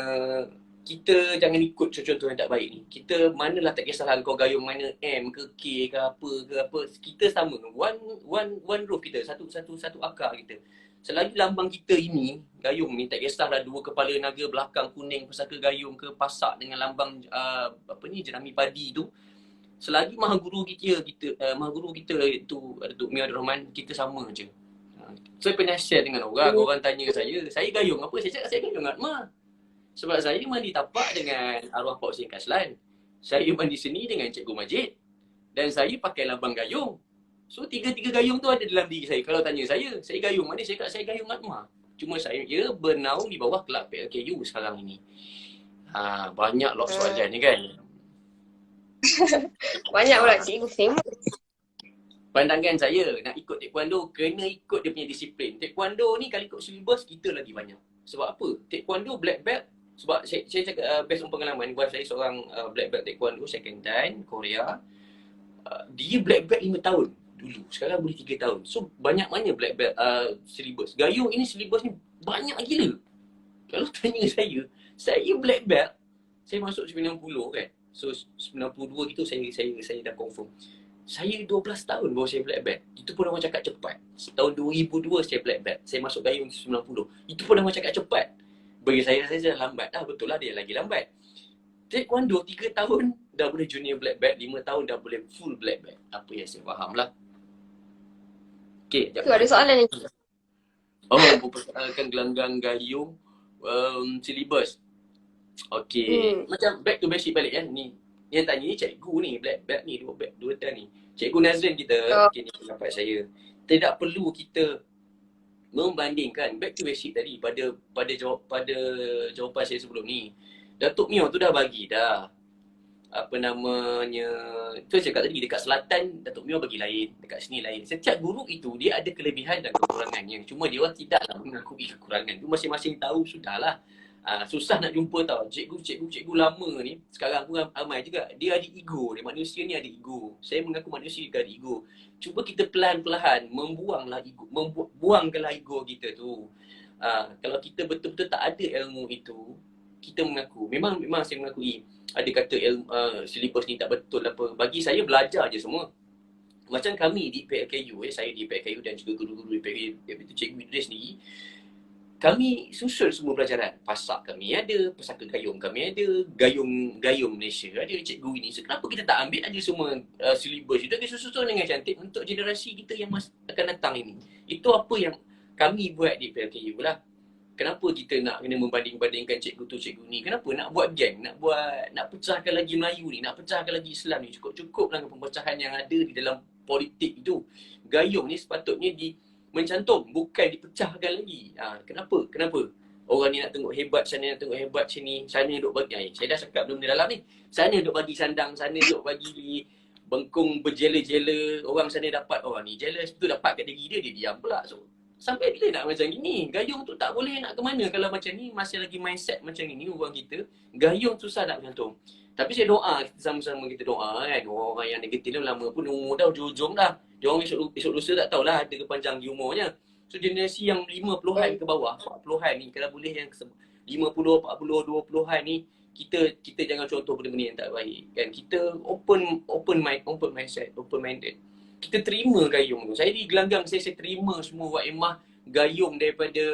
kita jangan ikut contoh yang tak baik ni. Kita manalah, tak kisahlah kau gayung mana M ke K ke apa, kita sama. One roof kita, satu akar kita. Selagi lambang kita ini, gayung ni, tak kisahlah dua kepala naga, belakang kuning, pusaka gayung ke, pasak dengan lambang jerami padi tu, selagi maha guru kita itu Datuk Mia Abdul Rahman, kita sama je. Saya pernah share dengan orang tanya saya gayung apa? Saya cakap saya gayung Atma. Sebab saya mandi tapak dengan arwah Pak Hussein Kaslan. Saya mandi seni dengan Cikgu Majid. Dan saya pakai lambang gayung. So tiga-tiga gayung tu ada dalam diri saya. Kalau tanya saya gayung mana? Saya kata saya gayung Atma. Cuma saya bernaung di bawah kelab PLKU sekarang ini. Banyak lot soalan ni kan. Banyak pula cikgu famous. Pandangan saya, nak ikut taekwondo, kena ikut dia punya disiplin. Taekwondo ni kalau ikut syllabus, kita lagi banyak. Sebab apa? Taekwondo black belt, sebab saya cakap based on pengalaman, buat saya seorang black belt taekwondo, second dan Korea. Dia black belt 5 tahun dulu, sekarang boleh 3 tahun. So banyak-banyak black belt syllabus. Gayung ini syllabus ni banyak gila. Kalau tanya saya black belt, saya masuk 90 kan. So 92 gitu saya dah confirm. Saya 12 tahun baru saya black belt. Itu pun orang cakap cepat. Tahun 2002 saya black belt. Saya masuk gayung 90. Itu pun orang cakap cepat. Bagi saya dah lambat. Betul lah dia lagi lambat. Taekwondo 3 tahun dah boleh junior black belt, 5 tahun dah boleh full black belt. Apa yang saya faham lah. Okay, tu ada soalan lagi. Mempersoalkan gelanggang gayung syllabus. Okay. Macam back to basic balik kan. Ni yang tanya ni cikgu ni, black belt ni, dua tahun ni. Cikgu Nazrin kita, ni pendapat saya. Tidak perlu kita membandingkan, back to basic tadi, pada jawapan saya sebelum ni. Datuk Mio tu dah bagi dah. Apa namanya, tu saya cakap tadi, dekat selatan Datuk Mio bagi lain, dekat sini lain. Setiap guru itu dia ada kelebihan dan kekurangannya. Cuma dia orang tidaklah mengakui kekurangan. Itu masing-masing tahu, sudahlah. Susah nak jumpa tau. Cikgu lama ni sekarang pun ramai juga. Dia ada ego. Dia manusia ni ada ego. Saya mengaku manusia juga ada ego. Cuba kita pelan-pelan membuanglah ego, buangkanlah ego kita tu. Kalau kita betul-betul tak ada ilmu itu, kita mengaku. Memang saya mengakui ada kata syllabus ni tak betul apa. Bagi saya belajar je semua. Macam kami di PLKU, saya di PLKU dan juga guru-guru di PLKU, iaitu Cikgu Idris ni, kami susun semua pelajaran. Pasak kami ada, pesaka gayung kami ada, gayung Malaysia ada, cikgu ini. So, kenapa kita tak ambil aja semua syllabus itu, kita susun dengan cantik untuk generasi kita yang akan datang ini. Itu apa yang kami buat di PLKU lah. Kenapa kita nak kena membanding-bandingkan cikgu tu, cikgu ni? Kenapa nak buat geng, nak pecahkan lagi Melayu ni, nak pecahkan lagi Islam ni? Cukup dengan pempecahan yang ada di dalam politik itu. Gayung ni sepatutnya mencantum, bukan dipecahkan lagi. Kenapa? Orang ni nak tengok hebat sana, nak tengok hebat sini, sana duk bagi. Saya dah cakap benda dalam ni. Sana duk bagi sandang, sana duk bagi bengkung berjela-jela. Orang sana dapat, orang ni jealous, tu dapat kat diri dia diam pula. So, sampai bila nak macam gini? Gayung tu tak boleh nak ke mana kalau macam ni, masih lagi mindset macam ini orang kita. Gayung susah nak mencantum. Tapi saya doa, kita sama-sama kita doa kan. Orang yang negatif ni lama pun umur dah hujung dah. Dia orang esok lusa tak tahulah ada kepanjang di umurnya. So generasi yang 50-an ke bawah, 40-an ni, kalau boleh yang 50, 40, 20-an ni, kita jangan contoh benda-benda yang tak baik kan. Kita open mindset, open minded. Kita terima gayung tu. Saya di gelanggang saya terima semua Wak Emah gayung daripada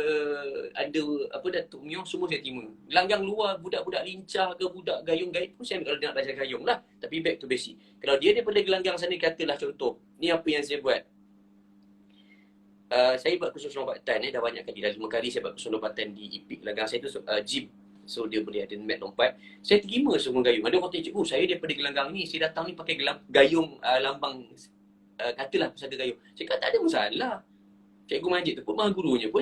ada apa Datuk Mio semua saya terima. Gelanggang luar budak-budak lincah ke budak gayung-gayung pun saya kalau dia nak belajar gayung lah. Tapi back to basic. Kalau dia daripada gelanggang sana katalah contoh, ni apa yang saya buat. Saya buat kursus lompatan dah banyak kali, dah 5 kali saya buat kursus lompatan di IPIK. Gelanggang saya tu gym. So dia boleh ada mat lompat. Saya terima semua gayung. Ada orang tanya, cikgu saya daripada gelanggang ni, saya datang ni pakai gayung lambang katalah pusaka gayung. Saya kata tak ada masalah. Cikgu Majid tu pun mahal gurunya pun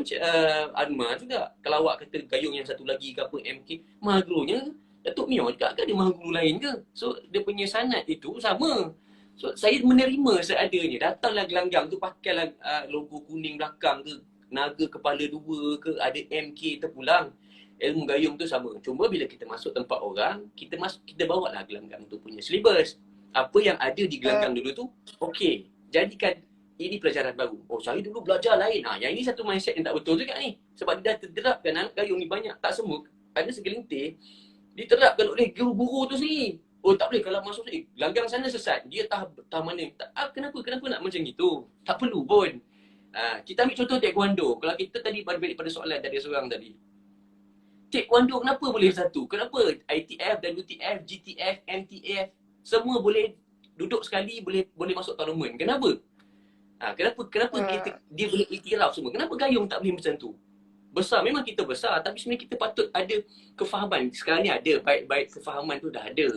Anmar juga. Kalau awak kata gayung yang satu lagi ke apa MK, mahal gurunya Datuk Mio juga kan ada mahal guru lain ke. So dia punya sanad itu sama. So saya menerima seadanya. Datanglah gelanggang tu pakailah logo kuning belakang ke, naga kepala dua ke, ada MK terpulang. Ilmu gayung tu sama. Cuma bila kita masuk tempat orang, kita bawa lah gelanggang tu punya syllabus. Apa yang ada di gelanggang dulu tu, okey. Jadikan ini pelajaran baru. Oh, saya dulu belajar lain. Yang ini satu mindset yang tak betul juga ni. Sebab dia dah terderapkan anak gayung ni banyak. Tak semua. Ada segelintir diterapkan oleh guru-guru tu sendiri. Oh, tak boleh kalau masuk ni. Gelanggang sana sesat. Dia tahu mana. Kenapa nak macam itu? Tak perlu pun. Kita ambil contoh taekwondo. Kalau kita tadi balik pada soalan dari seorang tadi. Taekwondo kenapa boleh satu? Kenapa ITF, WTF, GTF, MTF semua boleh duduk sekali, boleh masuk tournament? Kenapa? Kenapa dia boleh iktiraf semua? Kenapa gayung tak boleh macam tu? Besar, memang kita besar, tapi sebenarnya kita patut ada kefahaman. Sekarang ni ada, baik-baik kefahaman tu dah ada.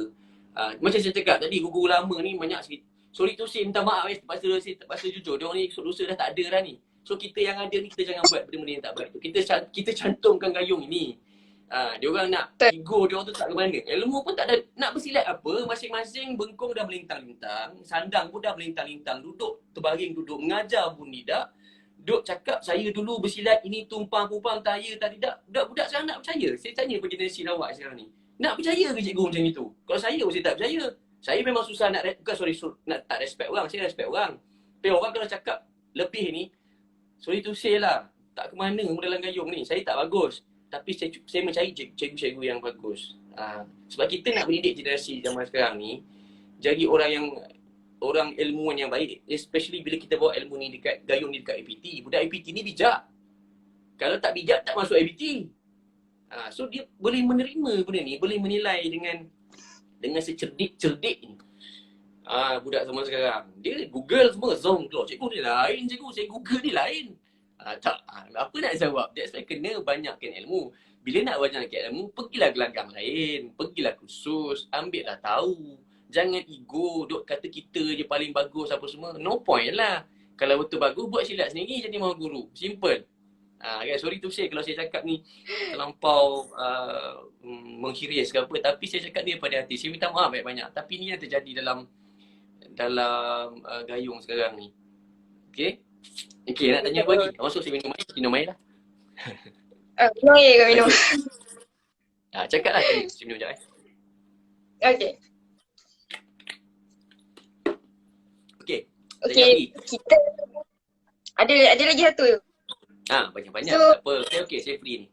Macam saya cakap tadi, guru lama ni banyak sikit. Sorry to say, minta maaf terpaksa jujur. Diorang ni dosa dah tak ada dah ni. So kita yang ada ni, kita jangan buat benda-benda yang tak baik tu. Kita cantumkan gayung ini. Diorang nak ego diorang tu tak ke mana. Ilmu pun tak ada. Nak bersilat apa? Masing-masing bengkong dah melintang-lintang. Sandang pun dah melintang-lintang. Duduk, terbaring duduk. Mengajar pun tidak. Duduk cakap, saya dulu bersilat ini tumpang-pumpang, taya, tak tidak. Budak-budak sekarang nak percaya. Saya tanya pada generasi lawak sekarang ni. Nak percaya ke cikgu macam itu? Kalau saya tak percaya. Saya memang susah nak, nak tak respect orang. Saya respect orang. Tapi orang kalau cakap lebih ni, sorry to say lah. Tak ke mana dalam gayung ni. Saya tak bagus. Tapi saya mencari cikgu-cikgu yang bagus. Sebab kita nak mendidik generasi zaman sekarang ni, jadi orang ilmuwan yang baik. Especially bila kita bawa ilmu ni dekat gayung ni dekat APT. Budak APT ni bijak. Kalau tak bijak, tak masuk APT. So dia boleh menerima benda ni, boleh menilai dengan secerdik-cerdik ni. Budak zaman sekarang. Dia Google semua, Zoom keluar. Cikgu ni lain, saya Google ni lain. Apa nak jawab? That's why kena banyakkan ilmu. Bila nak banyakkan ilmu, pergilah gelanggang lain. Pergilah kursus. Ambil lah tahu. Jangan ego. Duk kata kita je paling bagus apa semua. No point lah. Kalau betul bagus, buat silat sendiri jadi mahu guru. Simple. Kan? Sorry to say kalau saya cakap ni terlampau menghiris ke apa. Tapi saya cakap dia pada hati. Saya minta maaf banyak-banyak. Tapi ni yang terjadi dalam gayung sekarang ni. Okay? Okay, nak tanya apa lagi? Masuk saya minum air lah. Minum air ke minum? Cakap lah tadi, saya minum sekejap Okay. Okay, kita ada lagi satu. Banyak-banyak, tak apa. Okay, saya free ni.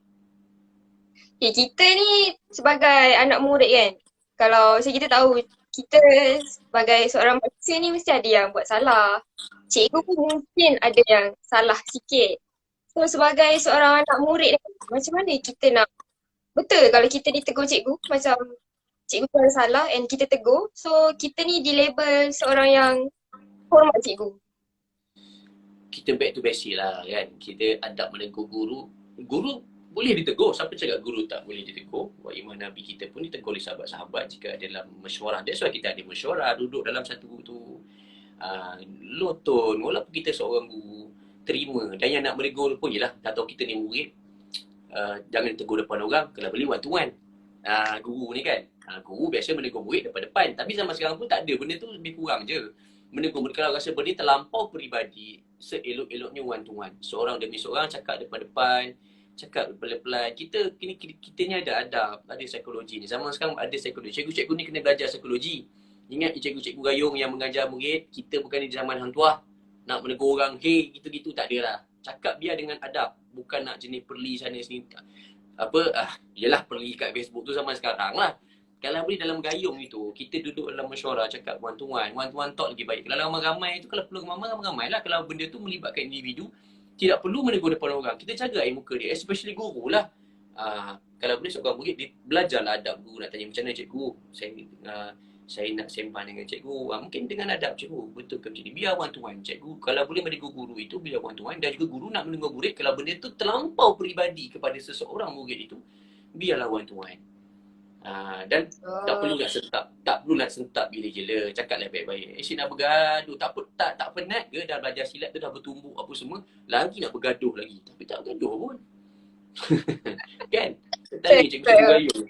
Okay, kita ni sebagai anak murid kan, kalau kita tahu, kita sebagai seorang manusia ni mesti ada yang buat salah. Cikgu pun mungkin ada yang salah sikit. So sebagai seorang anak murid, macam mana kita nak, betul kalau kita ditegur cikgu, macam cikgu pun salah and kita tegur, so kita ni di-label seorang yang hormat cikgu. Kita back to basic lah kan. Kita adab menegur guru. Guru boleh ditegur. Siapa cakap guru tak boleh ditegur? Wah, Imam Nabi kita pun ditegur oleh sahabat-sahabat jika dalam mesyuarah. That's why kita ada mesyuarah, duduk dalam satu tu. Loton, walaupun kita seorang guru, terima. Dan yang nak menegur pun ialah, tak tahu kita ni murid, jangan tegur depan orang, kalau boleh one-to-one. Guru ni kan, guru biasa menegur murid depan-depan. Tapi zaman sekarang pun tak ada, benda tu lebih kurang je. Menegur, kalau rasa benda terlampau peribadi, seelok-eloknya one-to-one. Seorang demi seorang cakap depan-depan, cakap pelan-pelan. Kita ni ada adab, ada psikologi ni. Zaman sekarang ada psikologi. Cikgu-cikgu ni kena belajar psikologi. Ingat cikgu-cikgu gayung yang mengajar murid, kita bukan di zaman hang tuah. Nak menegur orang, hey, gitu-gitu tak ada lah. Cakap biar dengan adab. Bukan nak jenis perli sana sini. Yelah perli kat Facebook tu zaman sekarang lah. Kalau boleh dalam gayung itu, kita duduk dalam mesyuarah, cakap one to one talk lagi baik. Kalau ramai-ramai tu, kalau perlu ramai-ramai lah. Kalau benda tu melibatkan individu, Tidak perlu menegur depan orang. Kita jaga air muka dia. Especially guru lah. Kalau boleh seorang murid, dia belajarlah adab guru. Nak tanya macam mana cikgu? Saya nak sembang dengan cikgu. Mungkin dengan adab cikgu. Betul ke macam ni? Biar one to one cikgu. Kalau boleh menegur guru itu, biar one to one. Dan juga guru nak menegur murid. Kalau benda itu terlampau peribadi kepada seseorang murid itu, biarlah one to one. Dan tak perlu nak sentap. Tak perlu nak sentap gila-gila. Cakaplah baik-baik. Asyik nak bergaduh. Tak penat ke dah belajar silat tu, dah bertumbuk apa semua. Lagi nak bergaduh lagi. Tapi tak bergaduh pun. Kan? Tanya cikgu gayung.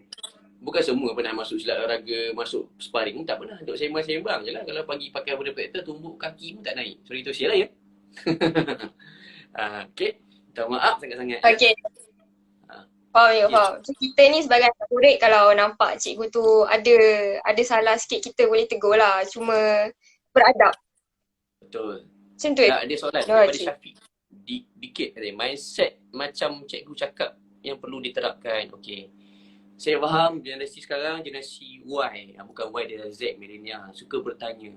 Bukan semua pernah masuk silat olahraga, masuk sparring. Tak pernah. Duk sembang-sembang je lah. Kalau pagi pakai benda practical, tumbuk kaki pun tak naik. Sorry tu sial lah ya. Okay. Minta maaf sangat-sangat. Okay. Faham. So, kita ni sebagai anak murid kalau nampak cikgu tu ada salah sikit, kita boleh tegur lah. Cuma beradab. Betul. Macam tu. Ada soalan daripada Syafiq. Dikit kata, mindset macam cikgu cakap yang perlu diterapkan. Okay. Saya faham generasi sekarang, generasi Y. Bukan Y, dia Z, millennial. Suka bertanya.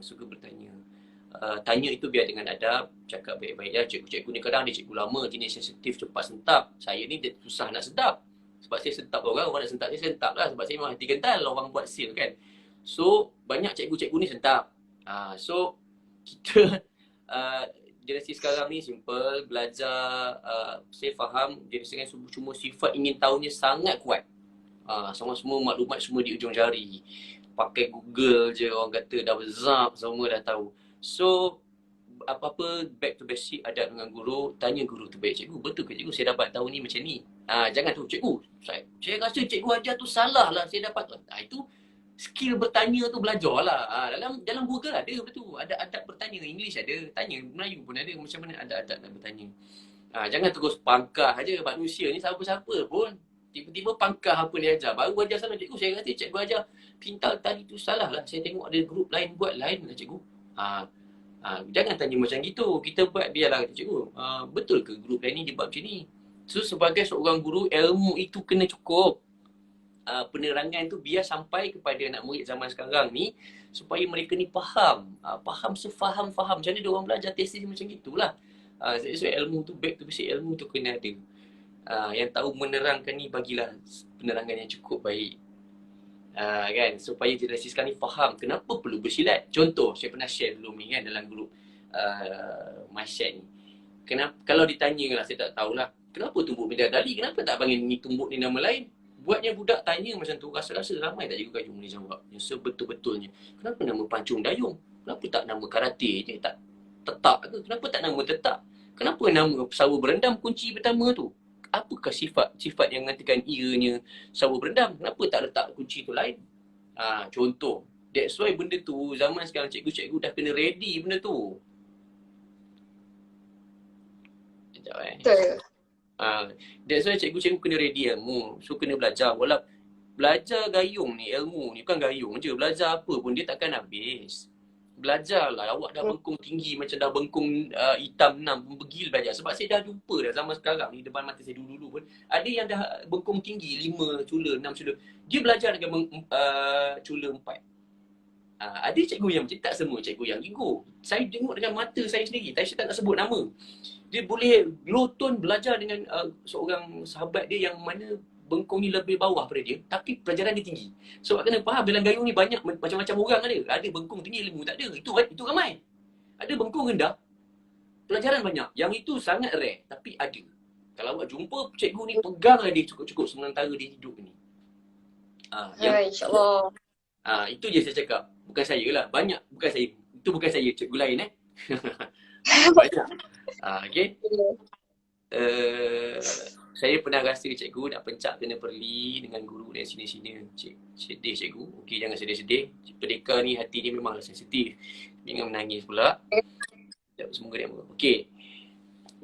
Tanya itu biar dengan adab, cakap baik-baik ya. Cikgu-cikgu ni kadang dia cikgu lama, jenis sensitif, cepat sentap. Saya ni dia susah nak sedap. Sebab saya sentap orang nak sentap saya sentap lah. Sebab saya memang hati kental orang buat seal kan. So, banyak cikgu-cikgu ni sentap. So, kita generasi sekarang ni simple, belajar. Saya faham, generasi sekarang cuma sifat ingin tahunya sangat kuat. Semua maklumat semua di ujung jari. Pakai Google je orang kata dah berzap, semua dah tahu. So, apa-apa back to basic, adab dengan guru, tanya guru tu baik, cikgu betul ke cikgu saya dapat tahu ni macam ni. Jangan tu cikgu, saya rasa cikgu ajar tu salah lah saya dapat. Itu skill bertanya tu belajar lah. Dalam Google ada betul, ada adab bertanya, English ada, tanya Melayu pun ada, macam mana ada adab nak bertanya. Jangan terus pangkah aja, manusia ni siapa-siapa pun. Tiba-tiba pangkah apa dia ajar, baru ajar salah cikgu, saya rasa cikgu ajar pintal tadi tu salah lah. Saya tengok ada grup lain buat lain lah cikgu. Jangan tanya macam gitu. Kita buat biarlah kata cikgu. Betul ke grup lain ni dia buat macam ni? So sebagai seorang guru, ilmu itu kena cukup. Penerangan tu biar sampai kepada anak murid zaman sekarang ni supaya mereka ni faham. Faham sefaham-faham. Macam mana dia orang belajar tesis macam gitulah. So ilmu tu back to basic, ilmu tu kena ada. Yang tahu menerangkan ni bagilah penerangan yang cukup baik. Kan, supaya generasi sekarang ni faham kenapa perlu bersilat. Contoh, saya pernah share dulu ni kan dalam grup MyShare ni. Kalau ditanya lah, saya tak tahulah, kenapa tumbuk bidadari, kenapa tak panggil ni tumbuk ni nama lain? Buatnya budak tanya macam tu, rasa-rasa ramai tak cikgu Kajung boleh jawab yang sebetul-betulnya. Kenapa nama Pancung Dayung? Kenapa tak nama karate je, tak tetak ke? Kenapa tak nama tetak? Kenapa nama sawa berendam kunci pertama tu? Apakah sifat yang mengatakan ianya sawa berendam? Kenapa tak letak kunci tu lain? Contoh. That's why benda tu zaman sekarang cikgu-cikgu dah kena ready benda tu. Sekejap Betul. That's why cikgu-cikgu kena ready ilmu. So kena belajar. Walaupun belajar gayung ni, ilmu ni bukan gayung je. Belajar apa pun dia takkan habis. Belajarlah, awak dah bengkung tinggi macam dah bengkung hitam 6 pun pergi belajar. Sebab saya dah jumpa dah zaman sekarang ni, depan mata saya dulu-dulu pun ada yang dah bengkung tinggi 5 cula, 6 cula. Dia belajar dengan cula 4. Ada cikgu yang macam, tak semua cikgu yang ego. Saya tengok dengan mata saya sendiri, saya tak nak sebut nama. Dia boleh low tone belajar dengan seorang sahabat dia yang mana bengkung ni lebih bawah pada dia, tapi pelajaran dia tinggi. Sebab kena faham dalam gayung ni banyak macam-macam orang ada. Ada bengkung tinggi, ilmu tak ada. Itu ramai. Ada bengkung rendah, pelajaran banyak. Yang itu sangat rare, tapi ada. Kalau awak jumpa cikgu ni, peganglah dia cukup-cukup sementara dia hidup ni. InsyaAllah. Itu je saya cakap. Bukan saya lah. Banyak. Bukan saya. Itu bukan saya. Cikgu lain banyak. Okay. Saya pernah rasa cikgu nak pencak kena perli dengan guru dan sini-sini. Sedih cikgu. Okey, jangan sedih-sedih. Pendekar ni hati dia memanglah sensitif. Jangan menangis pula. Semoga dia okey.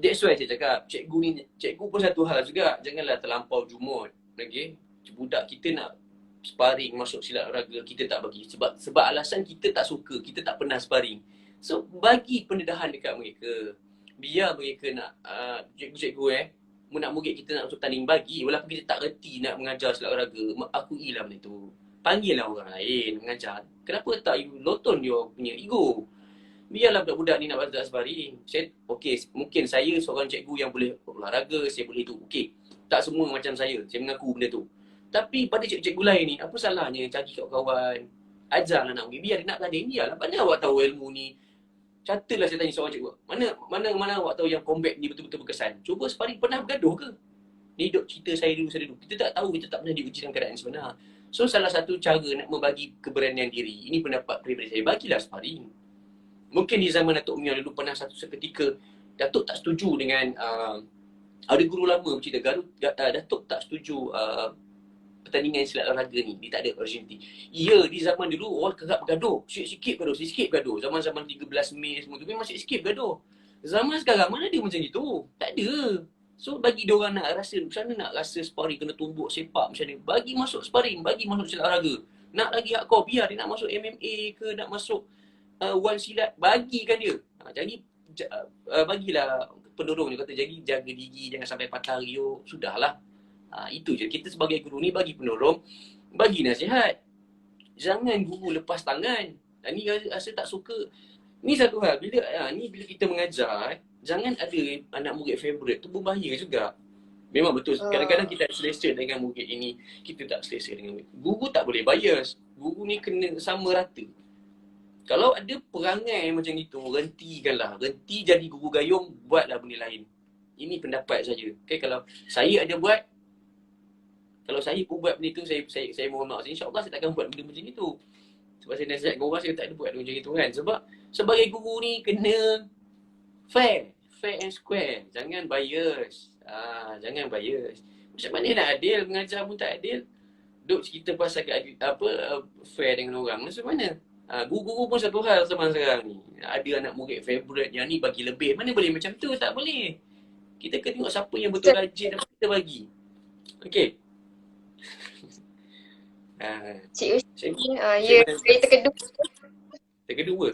That's why saya cakap, cikgu pun satu hal juga. Janganlah terlampau jumut. Okey. Budak kita nak sparring masuk silat olahraga, kita tak bagi. Sebab alasan kita tak suka, kita tak pernah sparring. So, bagi pendedahan dekat mereka. Biar mereka nak, cikgu-cikgu nak murid kita nak masuk tanding bagi, walaupun kita tak reti nak mengajar silat olahraga, akuilah benda tu. Panggillah orang lain mengajar. Kenapa tak you loton your punya ego? Biarlah budak-budak ni nak belajar sparring. Mungkin saya seorang cikgu yang boleh olahraga, saya boleh itu. Okey. Tak semua macam saya mengaku benda tu. Tapi pada cikgu-cikgu lain ni, apa salahnya cari kawan-kawan, ajarlah nak pergi. Biar dia nak bertanding, biarlah. Mana awak tahu ilmu ni? Catatlah saya tanya seorang cikgu. Mana awak tahu yang combat ni betul-betul berkesan? Cuba sparring pernah bergaduh ke? Ni duk cerita saya dulu. Kita tak tahu, kita tak pernah diuji dalam keadaan sebenar. So salah satu cara nak membagi keberanian diri, ini pendapat peribadi saya, bagilah sparring. Mungkin di zaman Datuk Mia dulu pernah satu seketika Datuk tak setuju dengan ada guru lama bercerita Datuk tak setuju pertandingan silat olahraga ni. Dia tak ada urgency. Ya, di zaman dulu orang kerap bergaduh. Sikit bergaduh. Zaman-zaman 13 Mei semua tu memang sikit bergaduh. Zaman sekarang mana ada macam itu? Tak ada. So bagi dia orang nak rasa, macam mana nak rasa sparring kena tumbuk sepak macam ni. Bagi masuk sparring, bagi masuk silat olahraga. Nak lagi hardcore, biar dia nak masuk MMA ke, nak masuk one silat, bagikan dia. Jadi bagilah pendorong dia kata, jadi jaga gigi, jangan sampai patah riuk. Sudahlah. Itu je. Kita sebagai guru ni bagi pendorong, bagi nasihat. Jangan guru lepas tangan. Ni rasa tak suka. Ni satu hal. Bila kita mengajar, jangan ada anak murid favourite. Tu berbahaya juga. Memang betul. Kadang-kadang kita selesa dengan murid ini, kita tak selesa dengan murid. Guru tak boleh bias. Guru ni kena sama rata. Kalau ada perangai macam itu, rentikanlah. Renti jadi guru gayung, buatlah benda lain. Ini pendapat saja. Okay, kalau saya ada buat, kalau saya pun buat benda itu, saya mohon maaf. InsyaAllah saya takkan buat benda macam itu. Sebab saya nasihatkan orang, saya tak ada buat benda macam itu kan. Sebab sebagai guru ni kena fair and square. Jangan bias. Jangan bias. Macam mana nak adil, mengajar pun tak adil. Duk cerita pasal fair dengan orang. Macam mana? Guru-guru pun satu hal zaman sekarang ni. Ada anak murid favourite yang ni bagi lebih. Mana boleh macam tu? Tak boleh. Kita kena tengok siapa yang betul rajin dan kita bagi. Okey. Cikgu ya, saya terkedu. Terkedua.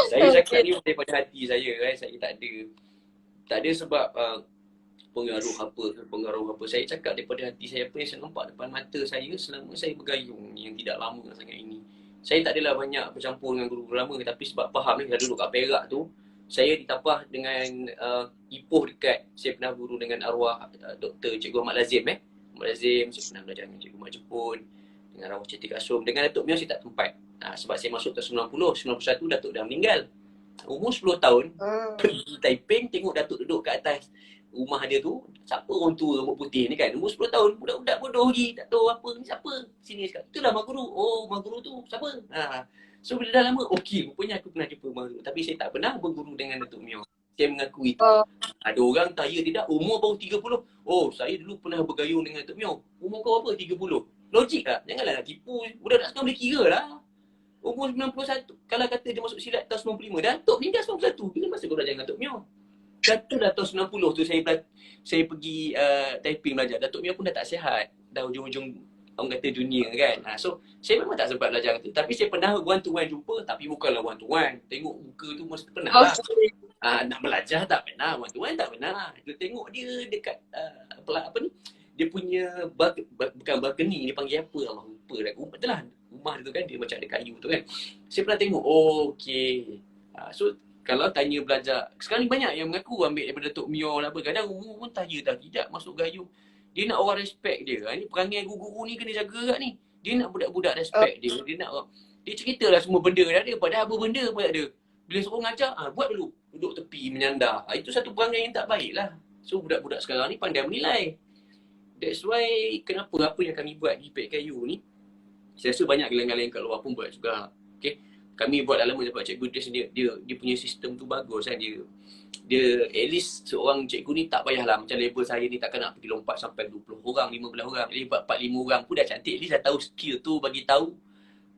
Saya cakap ni daripada hati saya kan. Saya tak ada sebab pengaruh apa. Saya cakap daripada hati saya, apa yang saya nampak depan mata saya selama saya bergayung yang tidak lama sangat ini. Saya tak adalah banyak bercampur dengan guru-guru lama, tapi sebab faham ni, saya duduk kat Perak tu, saya ditapah dengan Ipoh dekat. Saya pernah guru dengan arwah Dr. Cikgu Ahmad Lazim saya pernah belajar dengan Cikgu Mak Jepun, dengan arwah Citi Kasum. Dengan Datuk Mia saya tak tempat. Sebab saya masuk tahun 90, 91 Datuk dah meninggal. Umur 10 tahun, pergi Taiping, tengok Datuk duduk kat atas rumah dia tu. Siapa orang tua rambut putih ni kan? Umur 10 tahun, budak-budak bodoh lagi. Tak tahu apa ni, siapa? Sini sekarang. Itulah Mak Guru. Oh, Mak Guru tu siapa? So bila dah lama, okey, rupanya aku pernah jumpa Mak Guru. Tapi saya tak pernah berguru dengan Datuk Mia. Saya mengakui itu. Ada orang tanya tidak, umur baru 30. Oh, saya dulu pernah bergayung dengan Datuk Mia. Umur kau apa? 30. Logik tak? Janganlah nak tipu. Budak-budak sekarang boleh kira lah. Umur 91. Kalau kata dia masuk silat tahun 95. Datuk meninggal 91. Bila masa kau belajar dengan Datuk Mia? Katalah tahun 90 tu saya pergi Taiping belajar. Datuk Mia pun dah tak sihat. Dah ujung-ujung orang kata dunia kan. So saya memang tak sempat belajar tu. Tapi saya pernah one to one jumpa. Tapi bukanlah one to one. Tengok muka tu mesti pernah lah. Nak belajar tak pernah. One to one tak pernah. Kita tengok dia dekat dia punya bukan balcony, dia panggil apa? Allah lupa dah. Itulah rumah dia tu kan, dia macam ada kayu tu kan. Saya pernah tengok, okey. So kalau tanya belajar, sekarang ni banyak yang mengaku ambil daripada Datuk Mia lah apa. Kadang umur pun tanya tak, tidak masuk gayung. Dia nak orang respect dia. Ni perangai guru-guru ni kena jaga kat ni. Dia nak budak-budak respect dia. Dia ceritalah semua benda dah ada. Padahal apa benda pun tak ada. Bila suruh ngajar, buat dulu. Duduk tepi, menyandar. Itu satu perangai yang tak baik lah. So budak-budak sekarang ni pandai menilai. That's why kenapa apa yang kami buat di PKU ni, saya rasa banyak gelang-gelang kat luar pun buat juga. Okay? Kami buat dalam sebab cikgu dia punya sistem tu bagus kan. Dia at least seorang cikgu ni tak payahlah macam level saya ni takkan nak pergi lompat sampai 20 orang, 15 orang. Jadi 4-5 orang pun dah cantik. At least dah tahu skill tu, bagi tahu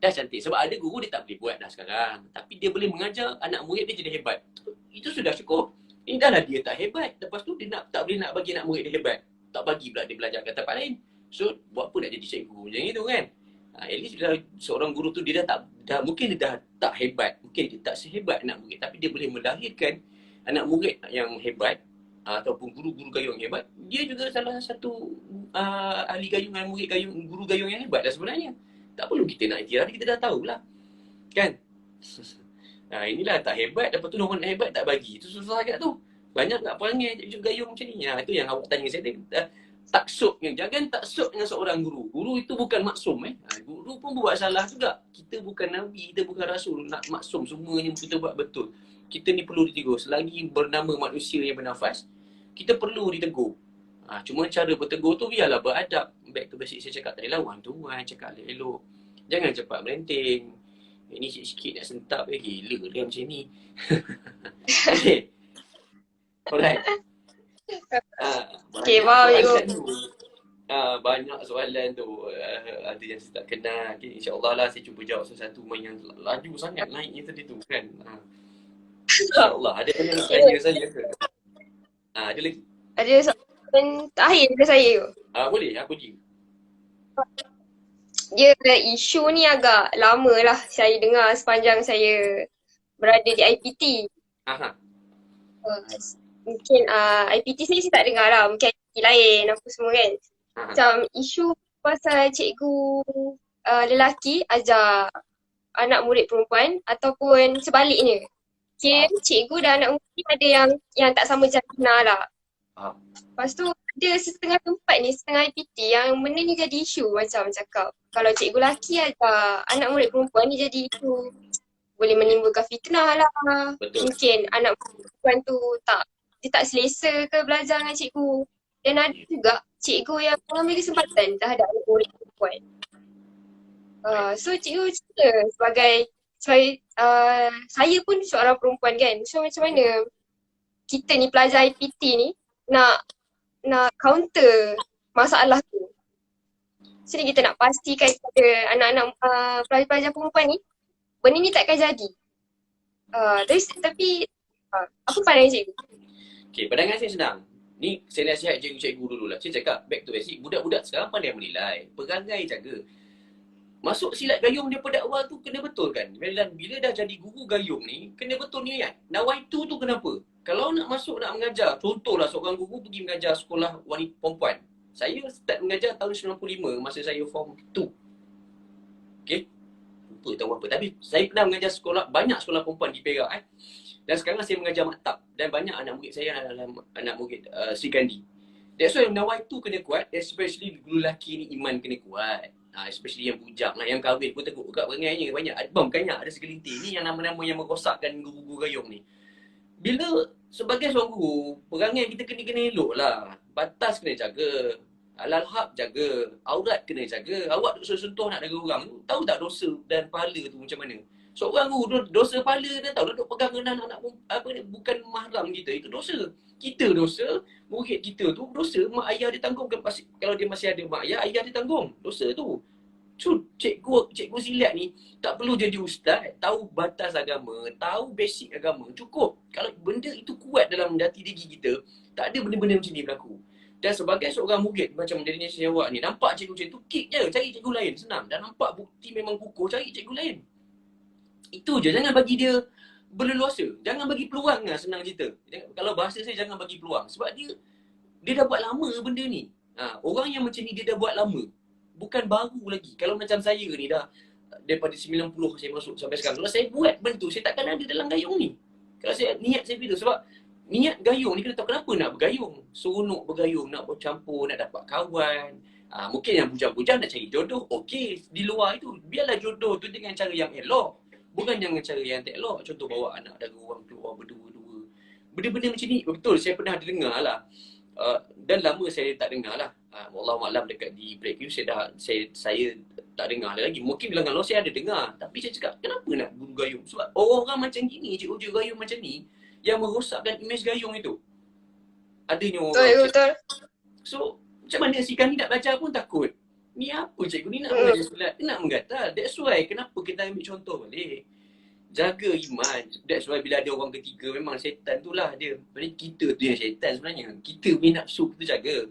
dah cantik. Sebab ada guru dia tak boleh buat dah sekarang. Tapi dia boleh mengajar anak murid dia jadi hebat. Itu sudah cukup. Ini dah lah dia tak hebat. Lepas tu dia tak boleh nak bagi anak murid dia hebat. Tak bagi pula dia belajar kat tempat lain. So buat apa nak jadi cikgu macam itu kan. At least bila seorang guru tu dia mungkin dia dah tak hebat, mungkin dia tak sehebat anak murid, tapi dia boleh melahirkan anak murid yang hebat ataupun guru-guru gayung yang hebat. Dia juga salah satu ahli gayung, guru gayung yang hebat dah sebenarnya. Tak perlu kita nak iktiraf, kita dah tahulah. Kan? Inilah tak hebat, lepas tu orang nak hebat tak bagi. Itu susah agak tu. Banyak tak perangai cikgu gayung macam ni. Itu yang awak tanya saya taksubnya. Jangan taksub dengan seorang guru. Guru itu bukan maksum. Guru pun buat salah juga. Kita bukan Nabi, kita bukan Rasul. Nak maksum, semuanya kita buat betul. Kita ni perlu ditegur. Selagi bernama manusia yang bernafas, kita perlu ditegur. Cuma cara bertegur tu biarlah beradab. Back to basic saya cakap tadi lah. One to one, cakap elok. Jangan cepat melenting. Ini sikit-sikit nak sentap gila dia macam ni. Okay. Alright. Okay, faham cikgu. Banyak soalan tu. Ada yang saya tak kenal. Okay, InsyaAllah lah saya cuba jawab satu-satu yang laju sangat naiknya tadi tu kan. InsyaAllah. Ada yang nak tanya saya ke? Ada lagi? Ada soalan terakhir ke saya tu? Boleh, aku je. Dia isu ni agak lama lah saya dengar sepanjang saya berada di IPT. Mungkin IPT saya tak dengar lah, mungkin IPT lain apa semua kan. Macam isu pasal cikgu lelaki ajar anak murid perempuan ataupun sebaliknya. Kira cikgu dan anak murid ada yang tak sama jana lah. Lepas tu ada setengah tempat ni, setengah IPT yang benda ni jadi isu macam cakap. Kalau cikgu lelaki ajar anak murid perempuan ni jadi isu. Boleh menimbulkan fitnah lah. Betul. Mungkin anak murid perempuan tu dia tak selesa ke belajar dengan cikgu. Dan ada juga cikgu yang mengambil kesempatan terhadap anak murid perempuan. So cikgu cerita sebagai saya pun seorang perempuan kan. So macam mana kita ni pelajar IPT ni nak counter masalah tu. Jadi kita nak pastikan kepada anak-anak pelajar-pelajar perempuan ni benda ni takkan jadi. Tapi apa pandangan cikgu? Okay, pandangan saya senang. Ni saya nasihat cikgu-cikgu dululah. Saya cakap back to basic. Budak-budak sekarang pandai menilai. Perangai jaga. Masuk silat gayung daripada awal tu kena betul kan. Bila dah jadi guru gayung ni, kena betul niat. Nawaitu tu kenapa? Kalau nak masuk nak mengajar, contohlah seorang guru pergi mengajar sekolah wanita perempuan. Saya start mengajar tahun 95 masa saya form 2. Okay? Lupa tahu apa. Tapi saya pernah mengajar banyak sekolah perempuan di Perak. Dan sekarang saya mengajar maktab. Dan banyak anak murid saya adalah anak murid Sri Kandi. That's why nawaitu kena kuat. Especially guru lelaki ni iman kena kuat. Especially yang bujang lah, yang kahwin pun teguk kat perangainya banyak. Bukannya ada segelintir ni yang nama-nama yang merosakkan guru-guru gayung ni. Bila sebagai seorang guru, perangai kita kena elok lah. Batas kena jaga. Halal hak jaga. Aurat kena jaga. Awak sentuh nak jaga orang tu, tahu tak dosa dan pahala tu macam mana? Seorang guru dosa pahala dia tahu, duduk pegang rendah anak bukan mahram kita, itu dosa. Kita dosa, murid kita tu dosa, mak ayah dia tanggung. Kalau dia masih ada mak ayah dia tanggung dosa tu. So, cikgu silat ni tak perlu jadi ustaz, tahu batas agama, tahu basic agama, cukup. Kalau benda itu kuat dalam hati diri kita, tak ada benda-benda macam ni berlaku. Dan sebagai seorang murid macam dirinya awak ni, nampak cikgu macam tu, kick je, cari cikgu lain, senang. Dan nampak bukti memang kukuh, cari cikgu lain. Itu je, jangan bagi dia berleluasa. Jangan bagi peluang lah, senang cerita. Kalau bahasa saya, jangan bagi peluang. Sebab dia dah buat lama benda ni. Orang yang macam ni dia dah buat lama. Bukan baru lagi. Kalau macam saya ni dah daripada 90 saya masuk sampai sekarang. Kalau saya buat benda tu, saya takkan ada dalam gayung ni. Kalau saya niat saya begitu. Sebab niat gayung ni kena tahu kenapa nak bergayung. Seronok bergayung, nak bercampur, nak dapat kawan. Mungkin yang bujang-bujang nak cari jodoh. Okey, di luar itu, biarlah jodoh tu dengan cara yang elok. Bukan dengan cara yang tak elok. Contoh bawa anak dari orang keluar berdua-dua. Benda-benda macam ni, betul saya pernah dengar lah. Dan lama saya tak dengar lah. Wallahualam dekat di Breakview saya tak dengar lagi. Mungkin bilangan luar saya ada dengar. Tapi saya cakap, kenapa nak guru gayung? Sebab orang-orang macam gini, cikgu-cikgu gayung macam ni, yang merosakkan imej gayung itu. Adanya orang. Betul. So, macam mana si Kandi nak belajar pun takut. Ni apa cikgu ni nak mengajar solat? Dia nak menggatal. That's why kenapa kita ambil contoh balik. Jaga iman. That's why bila ada orang ketiga, memang syaitan tu lah dia. Maksudnya kita tu yang syaitan sebenarnya. Kita punya nafsu kita jaga.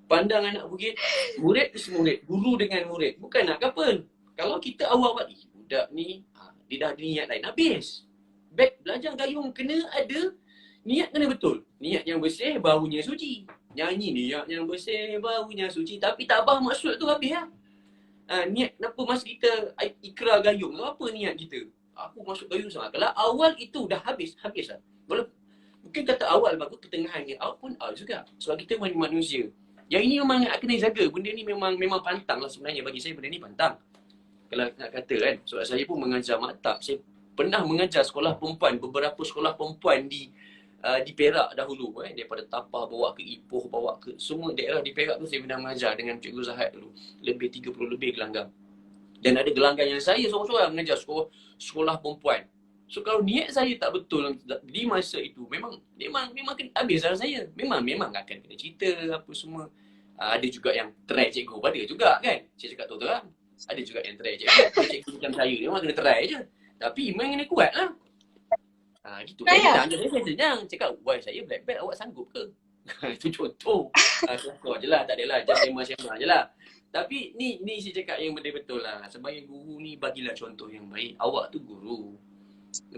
Pandang anak murid tu murid. Guru dengan murid. Bukan nak couple. Kalau kita awal-awal, budak ni, dia dah ada niat lain. Habis. Back belajar gayung kena ada, niat kena betul. Niat yang bersih, baunya suci. Nyanyi niat yang bersih, baunya suci. Tapi tak faham maksud tu habis lah. Niat kenapa masa kita ikrar gayung tu, apa niat kita? Aku masuk gayung sangat. Kalau awal itu dah habis lah. Mungkin kata awal bagus, pertengahan ni awal pun juga. Sebab kita manusia. Yang ini memang nak kena jaga. Benda ni memang pantang lah sebenarnya. Bagi saya benda ni pantang. Kalau nak kata kan. Sebab saya pun mengajar maktab. Saya pernah mengajar sekolah perempuan. Beberapa sekolah perempuan di Perak dahulu. Daripada Tapah bawa ke Ipoh, bawa ke semua daerah di Perak tu saya pernah mengajar dengan Cikgu Zahid dulu. Lebih 30 lebih gelanggang. Dan ada gelanggang yang saya seorang-seorang mengajar sekolah perempuan. So kalau niat saya tak betul di masa itu, memang kena habis lah saya. Memang akan kena cerita apa semua. Ada juga yang try cikgu pada juga kan. Saya cakap terang. Ada juga yang try cikgu. Cikgu macam saya, memang kena try je. Tapi memang kena kuat lah. Gitu. Saya senang cakap, why saya black belt, awak sanggup ke? Itu contoh. Kelakar je lah, tak adalah. Just sema-sema je lah. Tapi ni saya cakap yang betul-betul lah. Sebagai guru ni bagilah contoh yang baik. Awak tu guru.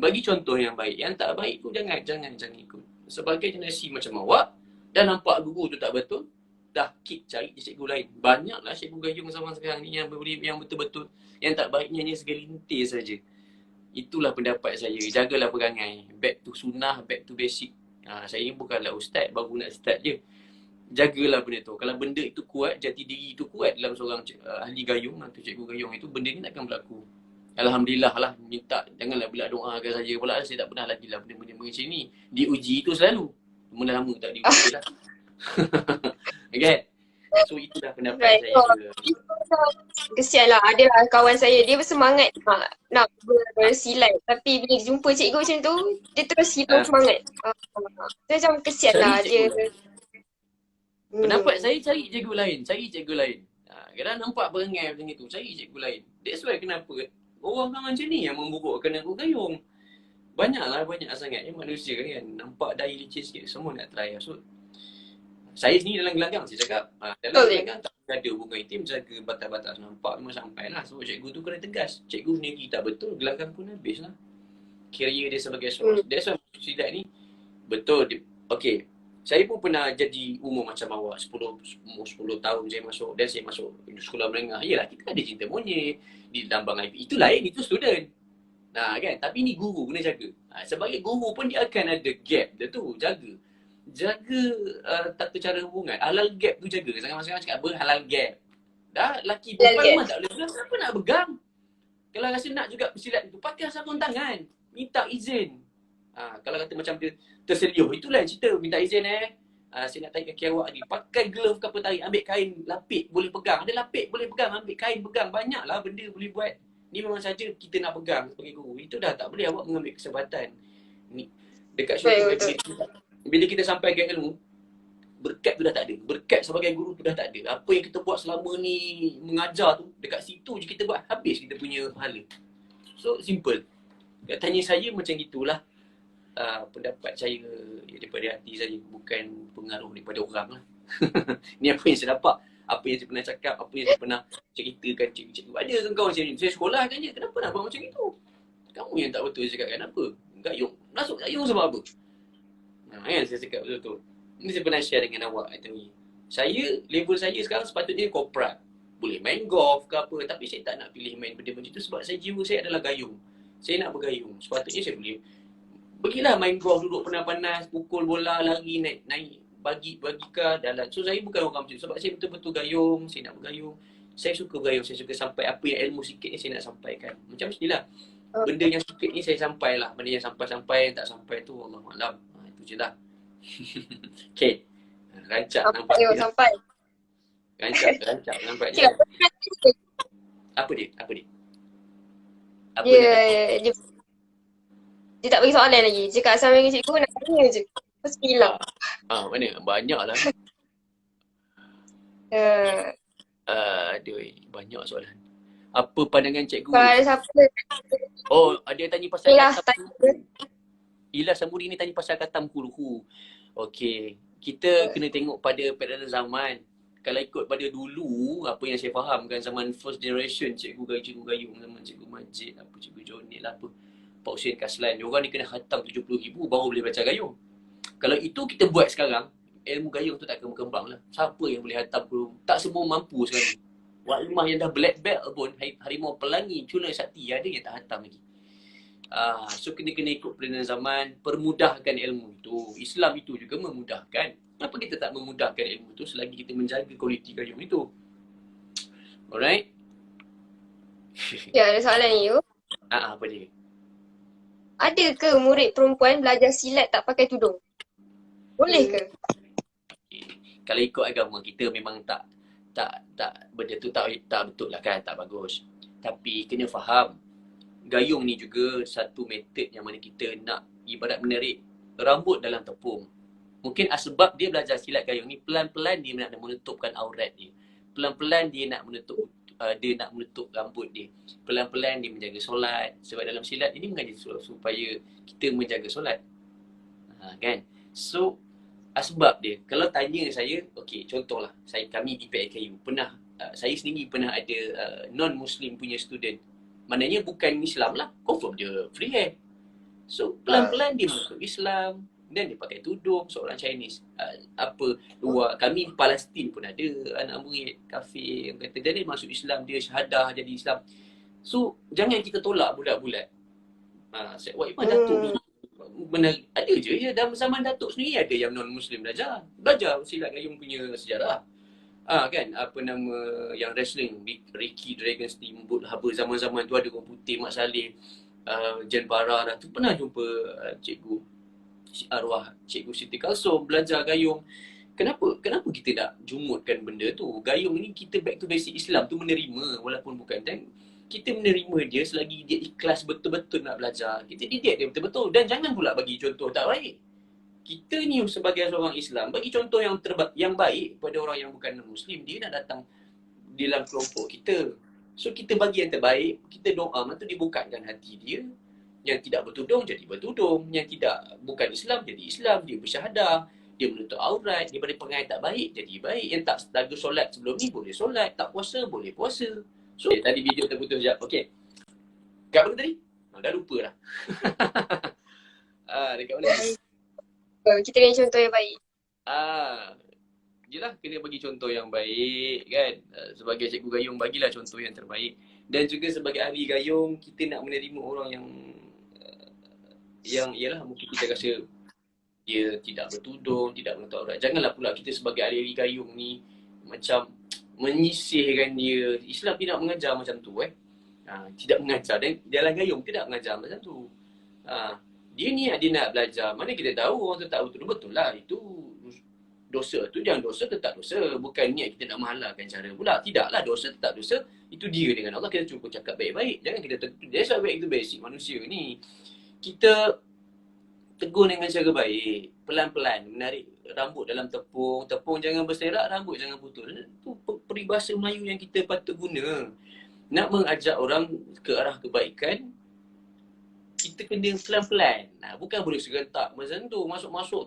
Bagi contoh yang baik. Yang tak baik tu jangan ikut. Sebagai generasi macam awak, dah nampak guru tu tak betul, dah kick cari cikgu lain. Banyaklah cikgu gayung zaman sekarang ni yang betul-betul. Yang tak baiknya hanya segelintir saja. Itulah pendapat saya. Jagalah perangai. Back to sunnah, back to basic. Saya ni bukanlah ustaz, baru nak start je. Jagalah benda tu. Kalau benda itu kuat, jati diri itu kuat dalam seorang ahli gayung atau cikgu gayung itu, benda ni takkan berlaku. Alhamdulillah lah. Minta, janganlah bila doakan saja pula. Saya tak pernah lagi lah benda-benda macam ni. Diuji itu selalu. Mula lama tak diuji lah. Okay. So itulah pendapat saya. Kesian lah. Adalah kawan saya, dia bersemangat nak bersilat. Tapi bila jumpa cikgu macam tu, dia terus hilang semangat. Dia macam kesian lah dia. Pendapat saya cari cikgu lain. Kadang nampak perangai macam itu, cari cikgu lain. That's why kenapa orang macam ni yang memburukkan aku gayung. Banyak sangat yang manusia kan. Nampak dah licin sikit, semua nak try. So, saya sendiri dalam gelanggang, saya cakap. Dalam gelanggang tak ada bunga itim, jaga batas-batas. Nampak memang sampai lah. Sebab cikgu tu kena tegas. Cikgu sendiri tak betul, gelanggang pun habis lah. Kira dia sebagai source. That's why silat ni betul. Okay. Saya pun pernah jadi umur macam awak, 10 tahun saya masuk. Dan saya masuk sekolah menengah. Yelah, kita ada cinta monyet di lambang IP. Itu lain, itu student. Kan? Tapi ni guru, kena jaga. Sebagai guru pun dia akan ada gap dia tu, jaga. Tata cara hubungan. Halal gap tu jaga. Sekarang cakap berhalal gap. Dah, laki perempuan memang tak boleh pegang. Kenapa nak pegang? Kalau rasa nak juga bersilat itu, pakai sarung tangan. Minta izin. Kalau kata macam dia terseliuh, itulah cerita. Minta izin saya nak tarik kaki awak ni. Pakai glove ke apa, tarik. Ambil kain, lapik boleh pegang. Ada lapik boleh pegang. Ambil kain pegang. Banyaklah benda boleh buat. Ni memang saja kita nak pegang sebagai guru. Itu dah tak boleh awak mengambil kesempatan. Ni dekat syurga. Bila kita sampai ke ilmu, berkat tu dah tak ada. Berkat sebagai guru tu dah tak ada. Apa yang kita buat selama ni mengajar tu, dekat situ je kita buat, habis kita punya pahala. So simple. Tanya saya macam itulah. Pendapat saya daripada hati saya, bukan pengaruh daripada orang lah. Ni apa yang saya dapat, apa yang saya pernah cakap, apa yang saya pernah ceritakan cikgu-cikgu. Ada kan kawan saya ni, saya sekolah kan je, kenapa nak buat macam itu? Kamu yang tak betul, saya cakap kenapa? Gayung, masuk gayung sebab apa? Kan saya cakap betul-betul. Ini saya pernah share dengan awak ni. Level saya sekarang sepatutnya korporat. Boleh main golf ke apa, tapi saya tak nak pilih main benda macam itu sebab jiwa saya adalah gayung. Saya nak bergayung. Sepatutnya saya boleh pergilah main golf, duduk panas-panas, pukul bola, lari, naik bagi ke dalam. So saya bukan orang macam tu. Sebab saya betul-betul gayung, saya nak bergayung. Saya suka bergayung, saya suka sampai apa yang ilmu sikit ni saya nak sampaikan. Macam mestilah. Benda yang sikit ni saya sampai lah. Benda yang sampai-sampai, yang tak sampai tu Allahualam. Itu je lah. Okay. Rancak nampak dia. Sampai. Rancak nampak dia. Apa dia? Dia tak bagi soalan lagi. Cakap sama dengan cikgu nak tanya je. Terus hilang. Mana? Banyak lah. Aduh, banyak soalan. Apa pandangan cikgu? Kalau siapa? Ada yang tanya pasal katam. Ilah Samuri ni tanya pasal katam kuruhu. Okey. Kita kena tengok pada zaman. Kalau ikut pada dulu, apa yang saya fahamkan zaman first generation cikgu gayung, zaman cikgu Majid, cikgu Jonil apa. Pak Hussein Kaslan, diorang ni kena khatam 70,000 baru boleh baca gayung. Kalau itu kita buat sekarang, ilmu gayung tu tak akan berkembang lah. Siapa yang boleh khatam dulu? Tak semua mampu sekarang ni. Wak Limah yang dah black belt pun, Harimau Pelangi, Cula Sakti, ada yang tak khatam lagi. So kena ikut peredaran zaman, permudahkan ilmu itu. Islam itu juga memudahkan. Kenapa kita tak memudahkan ilmu itu selagi kita menjaga kualiti gayung itu? Alright? Ya, ada soalan ni you. Apa dia? Ada ke murid perempuan belajar silat tak pakai tudung? Boleh ke? Kalau ikut agama kita memang tak benda tu tak betul lah kan, tak bagus. Tapi kena faham, gayung ni juga satu metod yang mana kita nak ibarat menarik rambut dalam tepung. Mungkin sebab dia belajar silat gayung ni, pelan-pelan dia nak menutupkan aurat dia. Pelan-pelan dia nak menutup rambut dia. Pelan-pelan dia menjaga solat. Sebab dalam silat ini mengajar supaya kita menjaga solat. Kan? So, sebab dia, kalau tanya saya, okey, contohlah, kami di PIKU pernah, saya sendiri pernah ada non-Muslim punya student. Maknanya bukan Islam lah, confirm dia free hair. So, pelan-pelan dia masuk Islam, dan dia pakai tudung, seorang Chinese. Luar, kami di Palestin pun ada anak murid kafir yang kata, dia masuk Islam, dia syahadah jadi Islam. So, jangan kita tolak bulat-bulat. Syed Wahid Datuk ni, benar, ada je ya, dalam zaman Datuk sendiri ada yang non-Muslim belajar silat gayung punya sejarah. Kan, apa nama yang wrestling, Ricky Dragon Steamboat Haba, zaman-zaman tu ada orang putih, Mak Saleh, Jan Barah, tu pernah jumpa cikgu arwah Cikgu Siti Kalsom belajar gayung. Kenapa kita tak jumutkan benda tu? Gayung ni kita back to basic Islam tu menerima, walaupun bukan time. Kita menerima dia selagi dia ikhlas betul-betul nak belajar. Kita didik dia betul-betul. Dan jangan pula bagi contoh tak baik. Kita ni sebagai seorang Islam, bagi contoh yang baik pada orang yang bukan non-Muslim. Dia nak datang di dalam kelompok kita. So kita bagi yang terbaik, kita doa, mantu dibukakan hati dia. Yang tidak bertudung jadi bertudung, yang tidak bukan Islam jadi Islam, dia bersyahadah, dia menutup aurat, daripada perangai tak baik jadi baik, yang tak lagu solat sebelum ni boleh solat, tak puasa boleh puasa. So tadi video terputus sekejap. Okey. Kat mana tadi? Dah lupa dah. Dekat mana? Kita kena contoh yang baik. Yelah, kena bagi contoh yang baik kan. Sebagai cikgu gayung, bagilah contoh yang terbaik. Dan juga sebagai ahli gayung, kita nak menerima orang yang ialah mungkin kita rasa dia tidak bertudung, tidak menutup aurat. Janganlah pula kita sebagai ahli gayung ni macam menyisihkan dia. Islam tidak mengajar macam tu tidak mengajar. Dan dalam gayung tidak mengajar macam tu. Dia nak belajar. Mana kita tahu orang tu tak betul-betul lah. Itu dosa tu, jangan dosa tetap dosa. Bukan niat kita nak menghalalkan cara pula. Tidaklah, dosa tetap dosa. Itu dia dengan Allah. Kita cuba cakap baik-baik. Jangan kita dia sebab baik itu basic manusia ni. Kita tegur dengan cara baik, pelan-pelan, menarik rambut dalam tepung. Tepung jangan berserak, rambut jangan putus. Itu peribahasa Melayu yang kita patut guna. Nak mengajak orang ke arah kebaikan, kita kena pelan-pelan. Bukan boleh serentak macam tu, masuk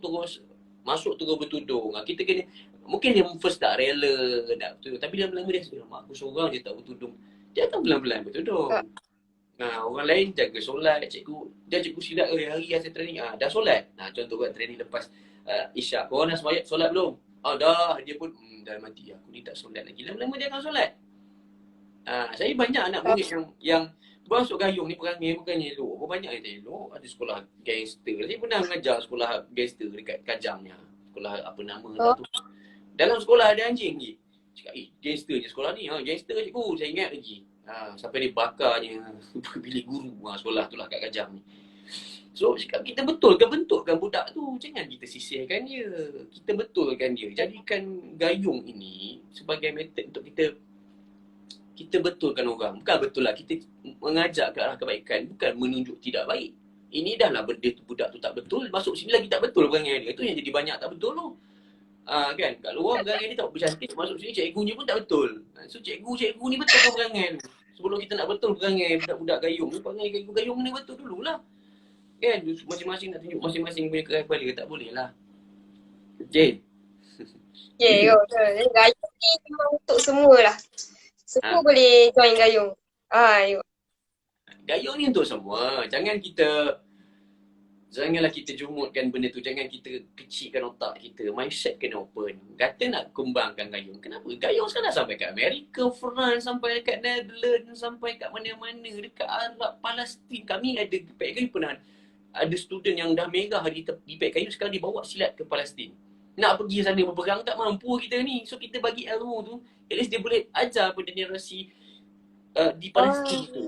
terus bertudung. Kita kena, mungkin dia first tak rela nak bertudung, tapi lama-lama dia rasa, mak aku seorang je tak bertudung. Dia akan pelan-pelan bertudung. Orang lain jaga solat, cikgu silat hari-hari saya training. Dah solat. Contoh kan training lepas Isyak. Korang dah solat belum? Dah. Dia pun dah mati. Aku ni tak solat lagi. Lama-lama dia akan solat. Saya banyak anak murid yang masuk gayung ni perangai bukannya elok. Banyak yang tak elok. Ada sekolah gangster. Saya pernah mengajar sekolah gangster dekat Kajangnya. Sekolah apa nama tu. Dalam sekolah ada anjing je. Cakap, gangster je sekolah ni. Gangster cikgu. Saya ingat lagi. Sampai dia bakarnya bilik guru sekolah tu lah kat Kajang ni. So cakap, kita bentukkan budak tu. Jangan kita sisihkan dia. Kita betulkan dia. Jadikan gayung ini sebagai metod untuk kita betulkan orang. Bukan betul lah, kita mengajak ke arah kebaikan, bukan menunjuk tidak baik. Ini dah lah benda tu, budak tu tak betul, masuk sini lagi tak betul perangai dia. Itu yang jadi banyak tak betul tu. Kan, kat luar perangai dia tak bercantik, masuk sini cikgunya pun tak betul. So cikgu ni betulkan perangai tu. Sebelum kita nak betul perangai budak-budak gayung ni, perangai gayung ni betul dululah. Kan, masing-masing nak tunjuk masing-masing punya kepala, tak boleh lah. Jane. Gayung ni memang untuk semua lah. Semua boleh join gayung. Gayung ni untuk semua. Jangan kita Janganlah kita jumutkan benda tu. Jangan kita kecilkan otak kita. Mindset kena open. Kata nak kembangkan gayung. Kenapa? Gayung sekarang dah sampai kat Amerika, France, sampai dekat Netherlands, sampai kat mana-mana. Dekat Arab, Palestin. Kami ada pek kayu pernah. Ada student yang dah merah di pek kayu, sekarang dibawa silat ke Palestin. Nak pergi sana berperang, tak mampu kita ni. So kita bagi ilmu tu, at least dia boleh ajar pada generasi di Palestin tu.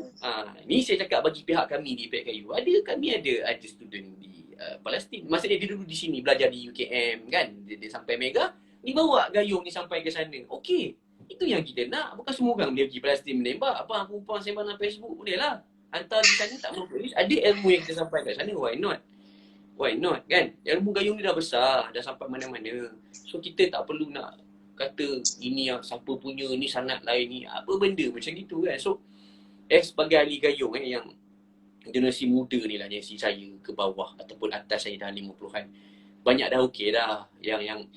Ni saya cakap bagi pihak kami di Pek Kayu. Kami ada student di Palestin. Maksudnya dia dulu di sini belajar di UKM kan. Dia sampai Mega, dibawa gayung ni sampai ke sana. Okey. Itu yang kita nak. Bukan semua orang boleh pergi Palestin menembak. Apa perempuan sembang dalam Facebook boleh lah. Hantar di sana tak mampu. Ada ilmu yang kita sampai kat sana. Why not? Why not kan? Ilmu gayung ni dah besar. Dah sampai mana-mana. So kita tak perlu nak kata ini yang siapa punya ni sanat lain ni, apa benda macam gitu kan. So sebagai ahli gayung yang generasi muda ni lah, generasi saya ke bawah ataupun atas saya dah 50-an, banyak dah okey dah. Yang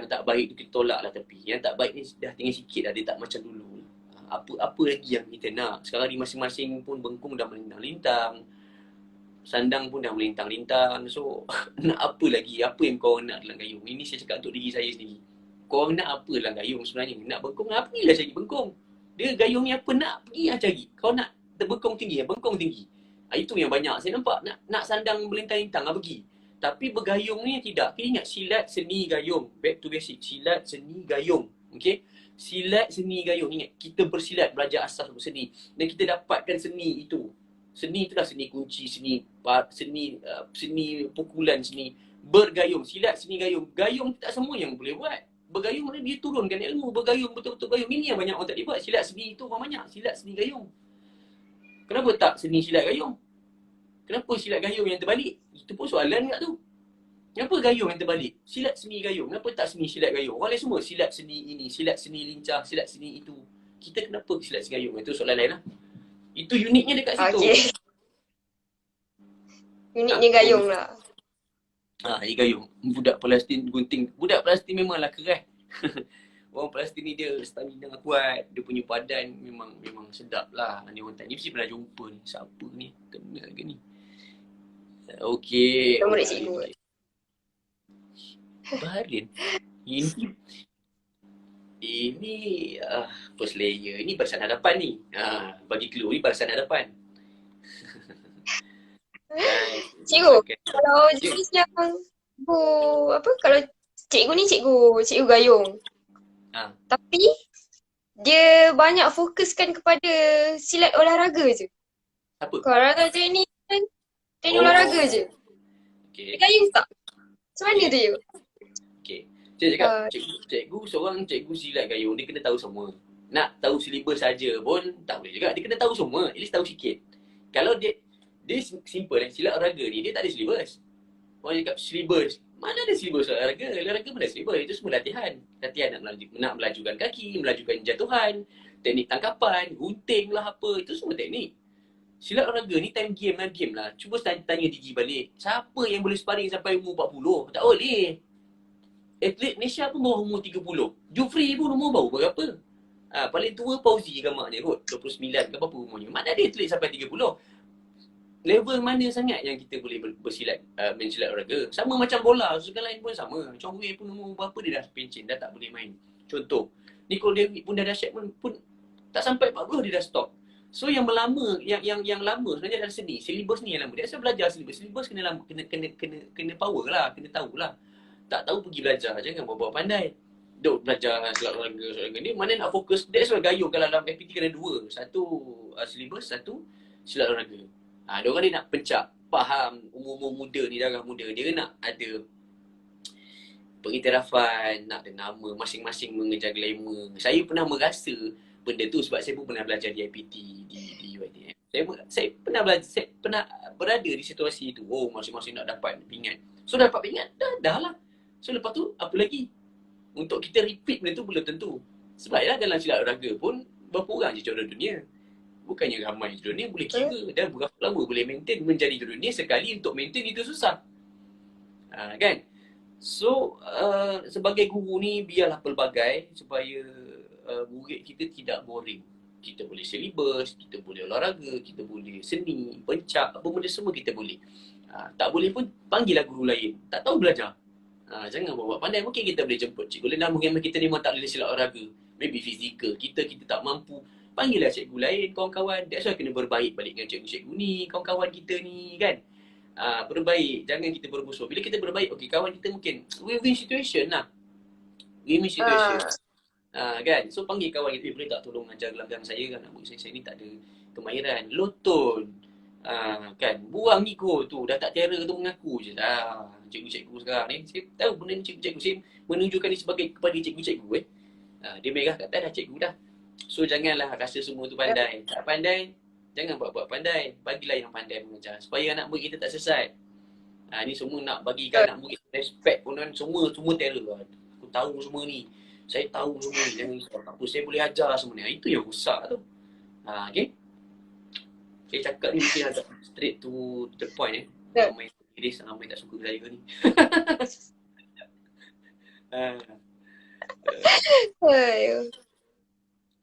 tak baik tu kita tolak lah, tapi yang tak baik ni dah tinggal sikit dah, dia tak macam dulu. Apa lagi yang kita nak? Sekarang ni masing-masing pun bengkung dah melintang-lintang, sandang pun dah melintang-lintang. So nak apa lagi? Apa yang kau nak dalam gayung? Ini saya cakap untuk diri saya sendiri. Korang nak apa dalam gayung sebenarnya? Nak bengkong, pergilah cari bengkong. Dia gayung ni apa nak, pergilah cari. Kau nak terbengkong tinggi, bengkong tinggi. Itu yang banyak saya nampak. Nak sandang melintang-lintang, pergi. Tapi bergayung ni tidak. Kita ingat silat, seni, gayung. Back to basic. Silat, seni, gayung. Okay? Silat, seni, gayung. Ingat, kita bersilat, belajar asas berseni. Dan kita dapatkan seni itu. Seni itulah seni kunci, seni pukulan, seni bergayung. Silat, seni, gayung. Gayung tak semua yang boleh buat. Bergayung mana dia turunkan ilmu. Bergayung betul-betul gayung. Ini yang banyak orang tak dibuat. Silat seni itu orang banyak. Silat seni gayung. Kenapa tak seni silat gayung? Kenapa silat gayung yang terbalik? Itu pun soalan kat tu. Kenapa gayung yang terbalik? Silat seni gayung. Kenapa tak seni silat gayung? Orang lain semua silat seni ini, silat seni lincah, silat seni itu. Kita kenapa silat seni gayung? Itu soalan lain lah. Itu uniknya dekat situ. Okay. Uniknya gayung lah. Ini gayung. Budak Palestin gunting. Budak Palestin memanglah keras. Orang Palestin ni dia stamina kuat. Dia punya badan memang sedap lah. Ni orang tanya. Ni mesti pernah jumpa ni. Siapa ni? Kenal ke ni? Okey. Murid cikgu. Baharin. Ini first layer. Ini barisan hadapan ni. Bagi clue ni barisan hadapan. Cikgu, kalau jenis yang kalau cikgu ni cikgu gayung. Tapi dia banyak fokuskan kepada silat olahraga je. Apa? Kalau kata ni kan teknik olahraga je. Okay. Gayung tak? Macam mana tu cikgu? Okay. Saya cakap cikgu seorang cikgu silat gayung, dia kena tahu semua. Nak tahu silibus saja pun tak boleh juga. Dia kena tahu semua. At least tahu sikit. Kalau dia simple silat olahraga ni, dia tak ada silibus. Orang cakap silibus. Mana ada silibus olahraga? Olahraga mana ada silibus? Itu semua latihan. Latihan nak melajukan kaki, melajukan jatuhan, teknik tangkapan, gunting lah apa. Itu semua teknik. Silat olahraga ni time game lah. Cuba tanya Digi balik. Siapa yang boleh sparring sampai umur 40? Tak boleh. Atlet Malaysia pun bawah umur 30. Jufri pun umur bawah berapa? Paling tua Fauzi gamaknya kot. 29 ke apa umurnya. Mana ada atlet sampai 30? Level mana sangat yang kita boleh bersilat, main silat olahraga. Sama macam bola, segala lain pun sama. Chong Wei pun umur berapa dia dah pencen, dah tak boleh main. Contoh, Nicole David pun dah dahsyat pun tak sampai 40 dia dah stop. So yang lama, yang lama sebenarnya adalah seni. Silibus ni yang lama. Dia asal belajar silibus. Silibus kena lama, kena power lah, kena tahu lah. Tak tahu pergi belajar, jangan bawa pandai. Duk belajar silat olahraga ni, mana nak fokus. That's why gayung kalau dalam FPT kena dua. Satu silibus, satu silat olahraga. Diorang dia nak pencak, faham umur-umur muda ni, darah muda. Dia nak ada pengiktirafan, nak ada nama, masing-masing mengejar glamour. Saya pernah merasa benda tu sebab saya pun pernah belajar di IPT, di UiTM. Saya pernah belajar, saya pernah berada di situasi itu. Oh, masing-masing nak dapat pingat. So dapat pingat, dah lah. So lepas tu, apa lagi? Untuk kita repeat benda tu belum tentu. Sebab ya dalam silat olahraga pun, berapa orang je juara dunia. Bukannya ramai juara dunia boleh kira. Dan berapa lama boleh maintain menjadi juara dunia. Sekali untuk maintain itu susah. Kan? So, sebagai guru ni, biarlah pelbagai supaya murid kita tidak boring. Kita boleh syllabus, kita boleh olahraga, kita boleh seni, pencak, apa benda semua kita boleh. Tak boleh pun panggillah guru lain. Tak tahu belajar. Jangan buat pandai. Mungkin kita boleh jemput cikgu lain. Mungkin kita ni memang tak boleh silat olahraga. Maybe fizikal. Kita tak mampu. Panggillah cikgu lain, kawan-kawan. That's why kena berbaik balik dengan cikgu-cikgu ni, kawan-kawan kita ni kan. Berbaik. Jangan kita bermusuh. Bila kita berbaik, okay, kawan kita mungkin win-win situation lah. Win-win situation. Kan? So panggil kawan kita, boleh tak tolong ajar gelanggang saya kan, nak saya ni tak ada kemahiran. Loton. Kan? Buang ego tu, dah tak terror tu mengaku je lah. Cikgu-cikgu sekarang ni, saya tahu benda ni cikgu-cikgu, saya menunjukkan ni sebagai kepada cikgu-cikgu dia merah kat atas dah cikgu dah. So janganlah rasa semua tu pandai. Tak pandai, jangan buat-buat pandai. Bagilah yang pandai mengajar, supaya anak murid kita tak sesat. Ni semua nak bagikan anak murid respect pun kan, semua terror lah. Aku tahu semua ni. Saya tahu semua ni, jangan risau. Tak apa, saya boleh ajar semua ni. Itu yang rosak tu. Okay? Saya cakap ni mungkin agak straight to the point Ramai iris, ramai tak suka saya ni.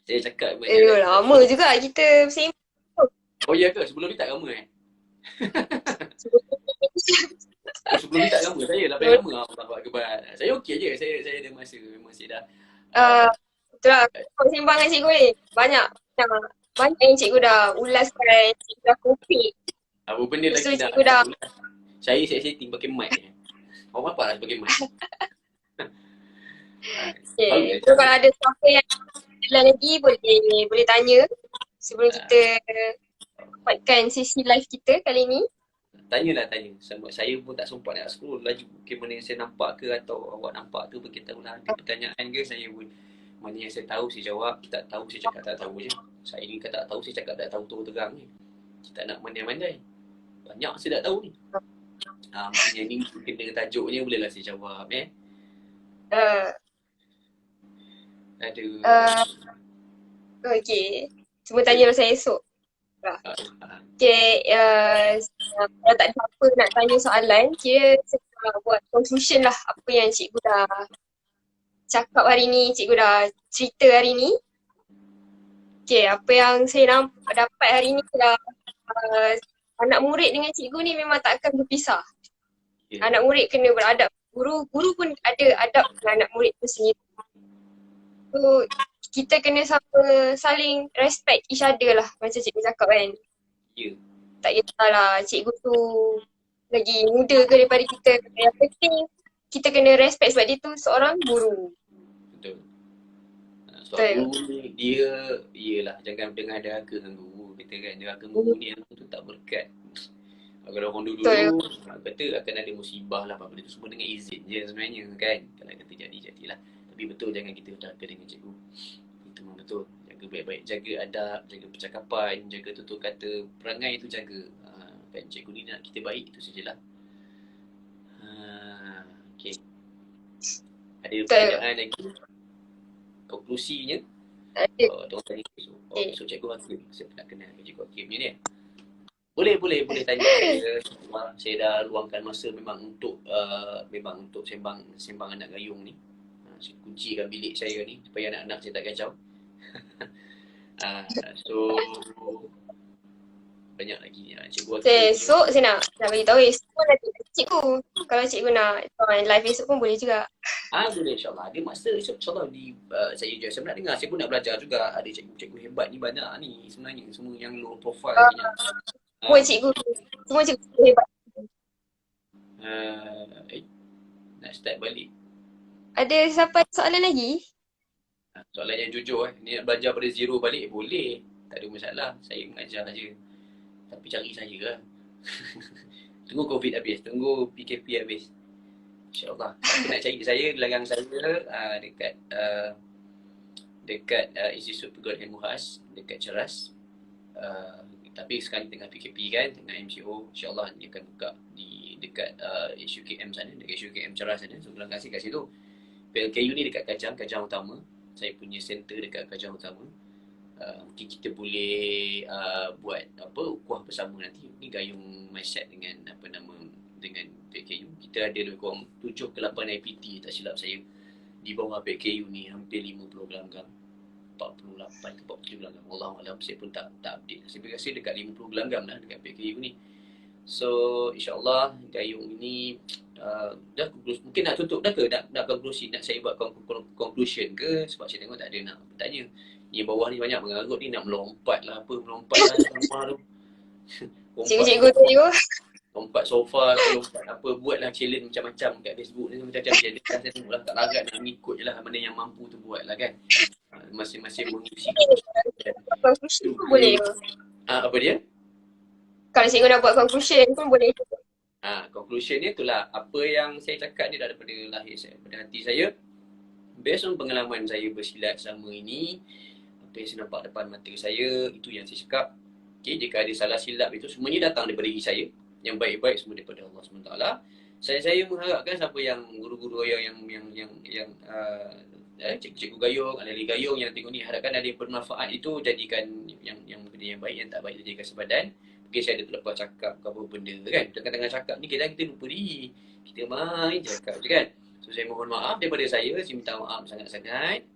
Saya cakap lama juga kita bersembang. Oh ya ke? Sebelum ni tak lama Sebelum ni tak lama, saya lah paling lama Allah Akbar. Saya okey je, saya ada masa, memang saya dah betul lah, sembang dengan cikgu ni banyak yang cikgu dah ulaskan, cikgu dah kopik. Apa benda lagi dah cikgu dah saya setting pakai mic ni. Awak apa lah pakai mic. Okay. So kalau ada siapa yang lagi boleh tanya sebelum kita dapatkan sesi live kita kali ni. Tanya. Sebab saya pun tak sempat nak scroll laju. Mungkin mana yang saya nampak ke atau awak nampak ke, beritahulah. Ada pertanyaan ke, saya pun mana yang saya tahu saya jawab, tak tahu saya cakap tak tahu je. Saya ni kan tak tahu, saya cakap tak tahu terang ni. Kita nak mandai-mandai. Banyak saya tak tahu ni. Mungkin yang ni kena tajuknya bolehlah saya jawab Okay. Cuba tanya saya esok. Okay, kalau tak ada apa nak tanya soalan, saya buat conclusion lah apa yang cikgu dah cakap hari ni, cikgu dah cerita hari ni. Okay, apa yang saya dapat hari ni adalah anak murid dengan cikgu ni memang tak akan berpisah. Anak murid kena beradab. Guru pun ada adab dengan anak murid tu sendiri. So, kita kena saling respect each other lah, macam cikgu cakap kan. Tak kisahlah cikgu tu lagi muda ke daripada kita. Yang penting kita kena respect sebab dia tu seorang guru. Betul. Sebab guru ni dia, iyalah jangan dengar derhaka dengan guru. Kita kan derhaka guru ni yang tu tak berkat. Kalau orang dulu kata akan ada musibah lah, apa benda tu semua dengan izin je sebenarnya kan. Kalau kata jadilah. Tapi betul jangan kita derhaka dengan cikgu. Itu memang betul. Jaga baik-baik, jaga adab, jaga percakapan, jaga tutur kata, perangai tu jaga. Kan cikgu ni nak kita baik, itu sajalah. Okay. Ada pertanyaan lagi? Konklusinya? Tolong tanya so cikgu Hakim. Saya nak kenal cikgu Hakim ni Boleh tanya saya dah luangkan masa memang untuk sembang anak gayung ni. Saya kuncikan bilik saya ni supaya anak-anak saya tak kacau. So banyak lagi cikgu Hakim. Esok saya nak beritahu esok nanti cikgu. Kalau cikgu nak live esok pun boleh juga. Boleh insyaAllah. Ada masa esok insyaAllah saya nak dengar. Saya pun nak belajar juga. Ada cikgu-cikgu hebat ni banyak ni sebenarnya. Semua yang low profile semua cikgu hebat. Nak start balik. Ada siapa soalan lagi? Soalan yang jujur ni nak belajar pada zero balik boleh. Tak ada masalah. Saya mengajar je. Tapi cari saya lah. Tunggu COVID habis. Tunggu PKP habis. InsyaAllah. Siapa nak cari saya, gelanggang saya dekat Institut Perguruan Ilmu Khas, dekat Ceras. Tapi sekarang tengah PKP kan, tengah MCO. InsyaAllah dia akan buka di dekat SUKM sana, dekat SUKM Ceras sana. So gelanggang saya kat situ. PLKU ni dekat Kajang Utama. Saya punya center dekat Kajang Utama. Mungkin kita boleh buat ukuah bersama nanti. Ni gayung mindset dengan dengan PKU. Kita ada lebih kurang 7 ke 8 IPT tak silap saya. Di bawah PKU ni hampir 50 gelanggang. 48 ke 47 gelanggam. Wallahualam, saya pun tak update. Saya rasa dekat 50 gelanggam lah dekat PKU ni. So insyaAllah gayung ini dah mungkin nak tutup dah ke? Nak konklusi, nak saya buat conclusion ke? Sebab saya tengok tak ada nak bertanya. Ni bawah ni banyak mengarut ni, nak melompat lah rumah tu. Cikgu-cikgu tu juga. Lompat sofa, lompat apa, buatlah challenge macam-macam kat Facebook ni, macam-macam challenge. Saya tengok lah, tak larat nak ikut je lah, mana yang mampu tu buat lah kan. Masing-masing mengisi. Conclusion pun boleh ke? Apa dia? Kalau cikgu nak buat conclusion pun boleh juga. Conclusion ni itulah, apa yang saya cakap ni daripada lahir saya, daripada hati saya. Based on pengalaman saya bersilat selama ini, apa yang saya nampak depan mata saya, itu yang saya cakap. Okay, jika ada salah silap itu, semuanya datang daripada diri saya. Yang baik-baik semua daripada Allah SWT. Saya mengharapkan siapa yang guru-guru yang cikgu gayung, ahli gayung yang tengok ni, harapkan ada bermanfaat itu, jadikan yang benda yang baik, yang tak baik jadikan sepadan. Mungkin saya ada terlepas cakap ke apa benda kan. Tengah-tengah cakap ni kita lupa diri. Kita main cakap je kan. So saya mohon maaf daripada saya minta maaf sangat-sangat.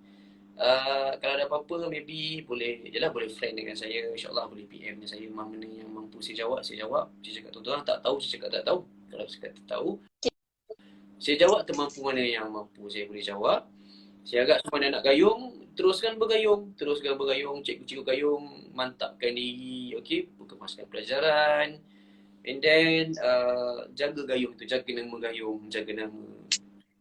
Kalau ada apa-apa maybe boleh friend dengan saya, insyaAllah boleh PM dengan saya, mana yang mampu saya jawab. Saya cakap tuan-tuan tak tahu, saya cakap tak tahu. Kalau saya cakap tak tahu, saya jawab termampu mana yang mampu saya boleh jawab. Saya agak semua nak gayung, teruskan bergayung, cikgu-cikgu gayung, mantapkan diri, okey, kemaskan pelajaran, and then jaga gayung tu, jaga nama gayung, jaga nama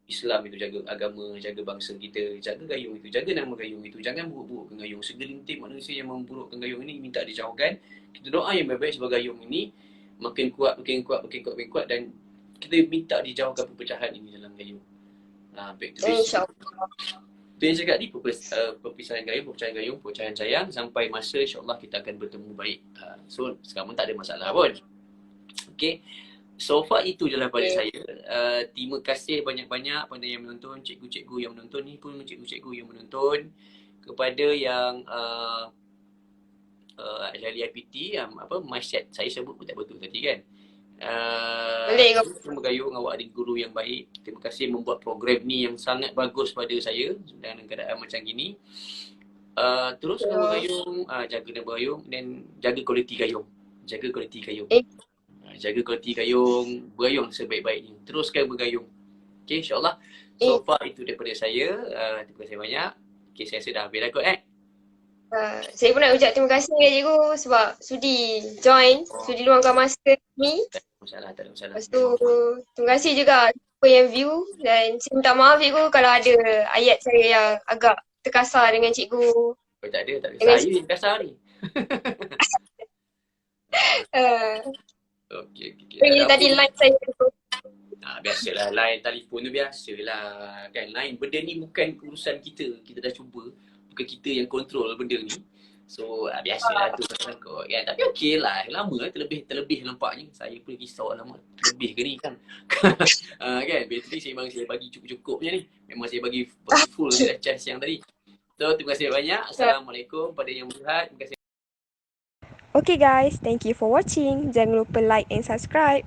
Islam itu, jaga agama, jaga bangsa kita, jaga gayung itu, jaga nama gayung itu. Jangan buruk-burukkan gayung. Segelintir manusia yang memburukkan gayung ini minta dijauhkan. Kita doa yang baik-baik sebab gayung ini makin kuat, dan kita minta dijauhkan perpecahan ini dalam gayung. Back to this. InsyaAllah. Itu yang cakap ni, perpisahan gayung, perpecahan sayang. Sampai masa insyaAllah kita akan bertemu baik. So sekarang tak ada masalah pun. Okay. So far itu je lah pada saya. Terima kasih banyak-banyak pada yang menonton, cikgu-cikgu yang menonton ni pun, cikgu-cikgu yang menonton. Kepada yang ahli IPT, mindset saya sebut pun tak betul tadi kan. Boleh ke? Terima gayung, awak ada guru yang baik. Terima kasih membuat program ni yang sangat bagus pada saya dalam keadaan macam gini. Terus nama gayung, jaga nama gayung, dan jaga kualiti gayung. Jaga kualiti gayung. Jaga kualiti gayung, bergayung sebaik-baiknya. Teruskan bergayung. Okay, insyaAllah. So far itu daripada saya. Terima kasih banyak. Okay, saya dah habis dah kot Saya pun nak ucap terima kasih kepada cikgu sebab sudi join, sudi luangkan masa ni. Tak ada masalah. Lepas tu, terima kasih juga siapa yang view, dan saya minta maaf cikgu kalau ada ayat saya yang agak terkasar dengan cikgu. Tak ada. Saya yang kasar ni. Okay. Tadi line saya tu. Biasalah, line telefon tu biasalah kan. Line benda ni bukan urusan kita. Kita dah cuba. Bukan kita yang kontrol benda ni. So biasalah tu pasal kot kan. Tapi okey lah. Lama terlebih nampaknya. Saya pun risau lama. Terlebih ke ni kan. Kan bateri saya bagi cukup-cukupnya ni. Memang saya bagi full dah charge yang tadi. So terima kasih banyak. Assalamualaikum pada yang melihat. Terima kasih. Okay guys, thank you for watching. Jangan lupa like and subscribe.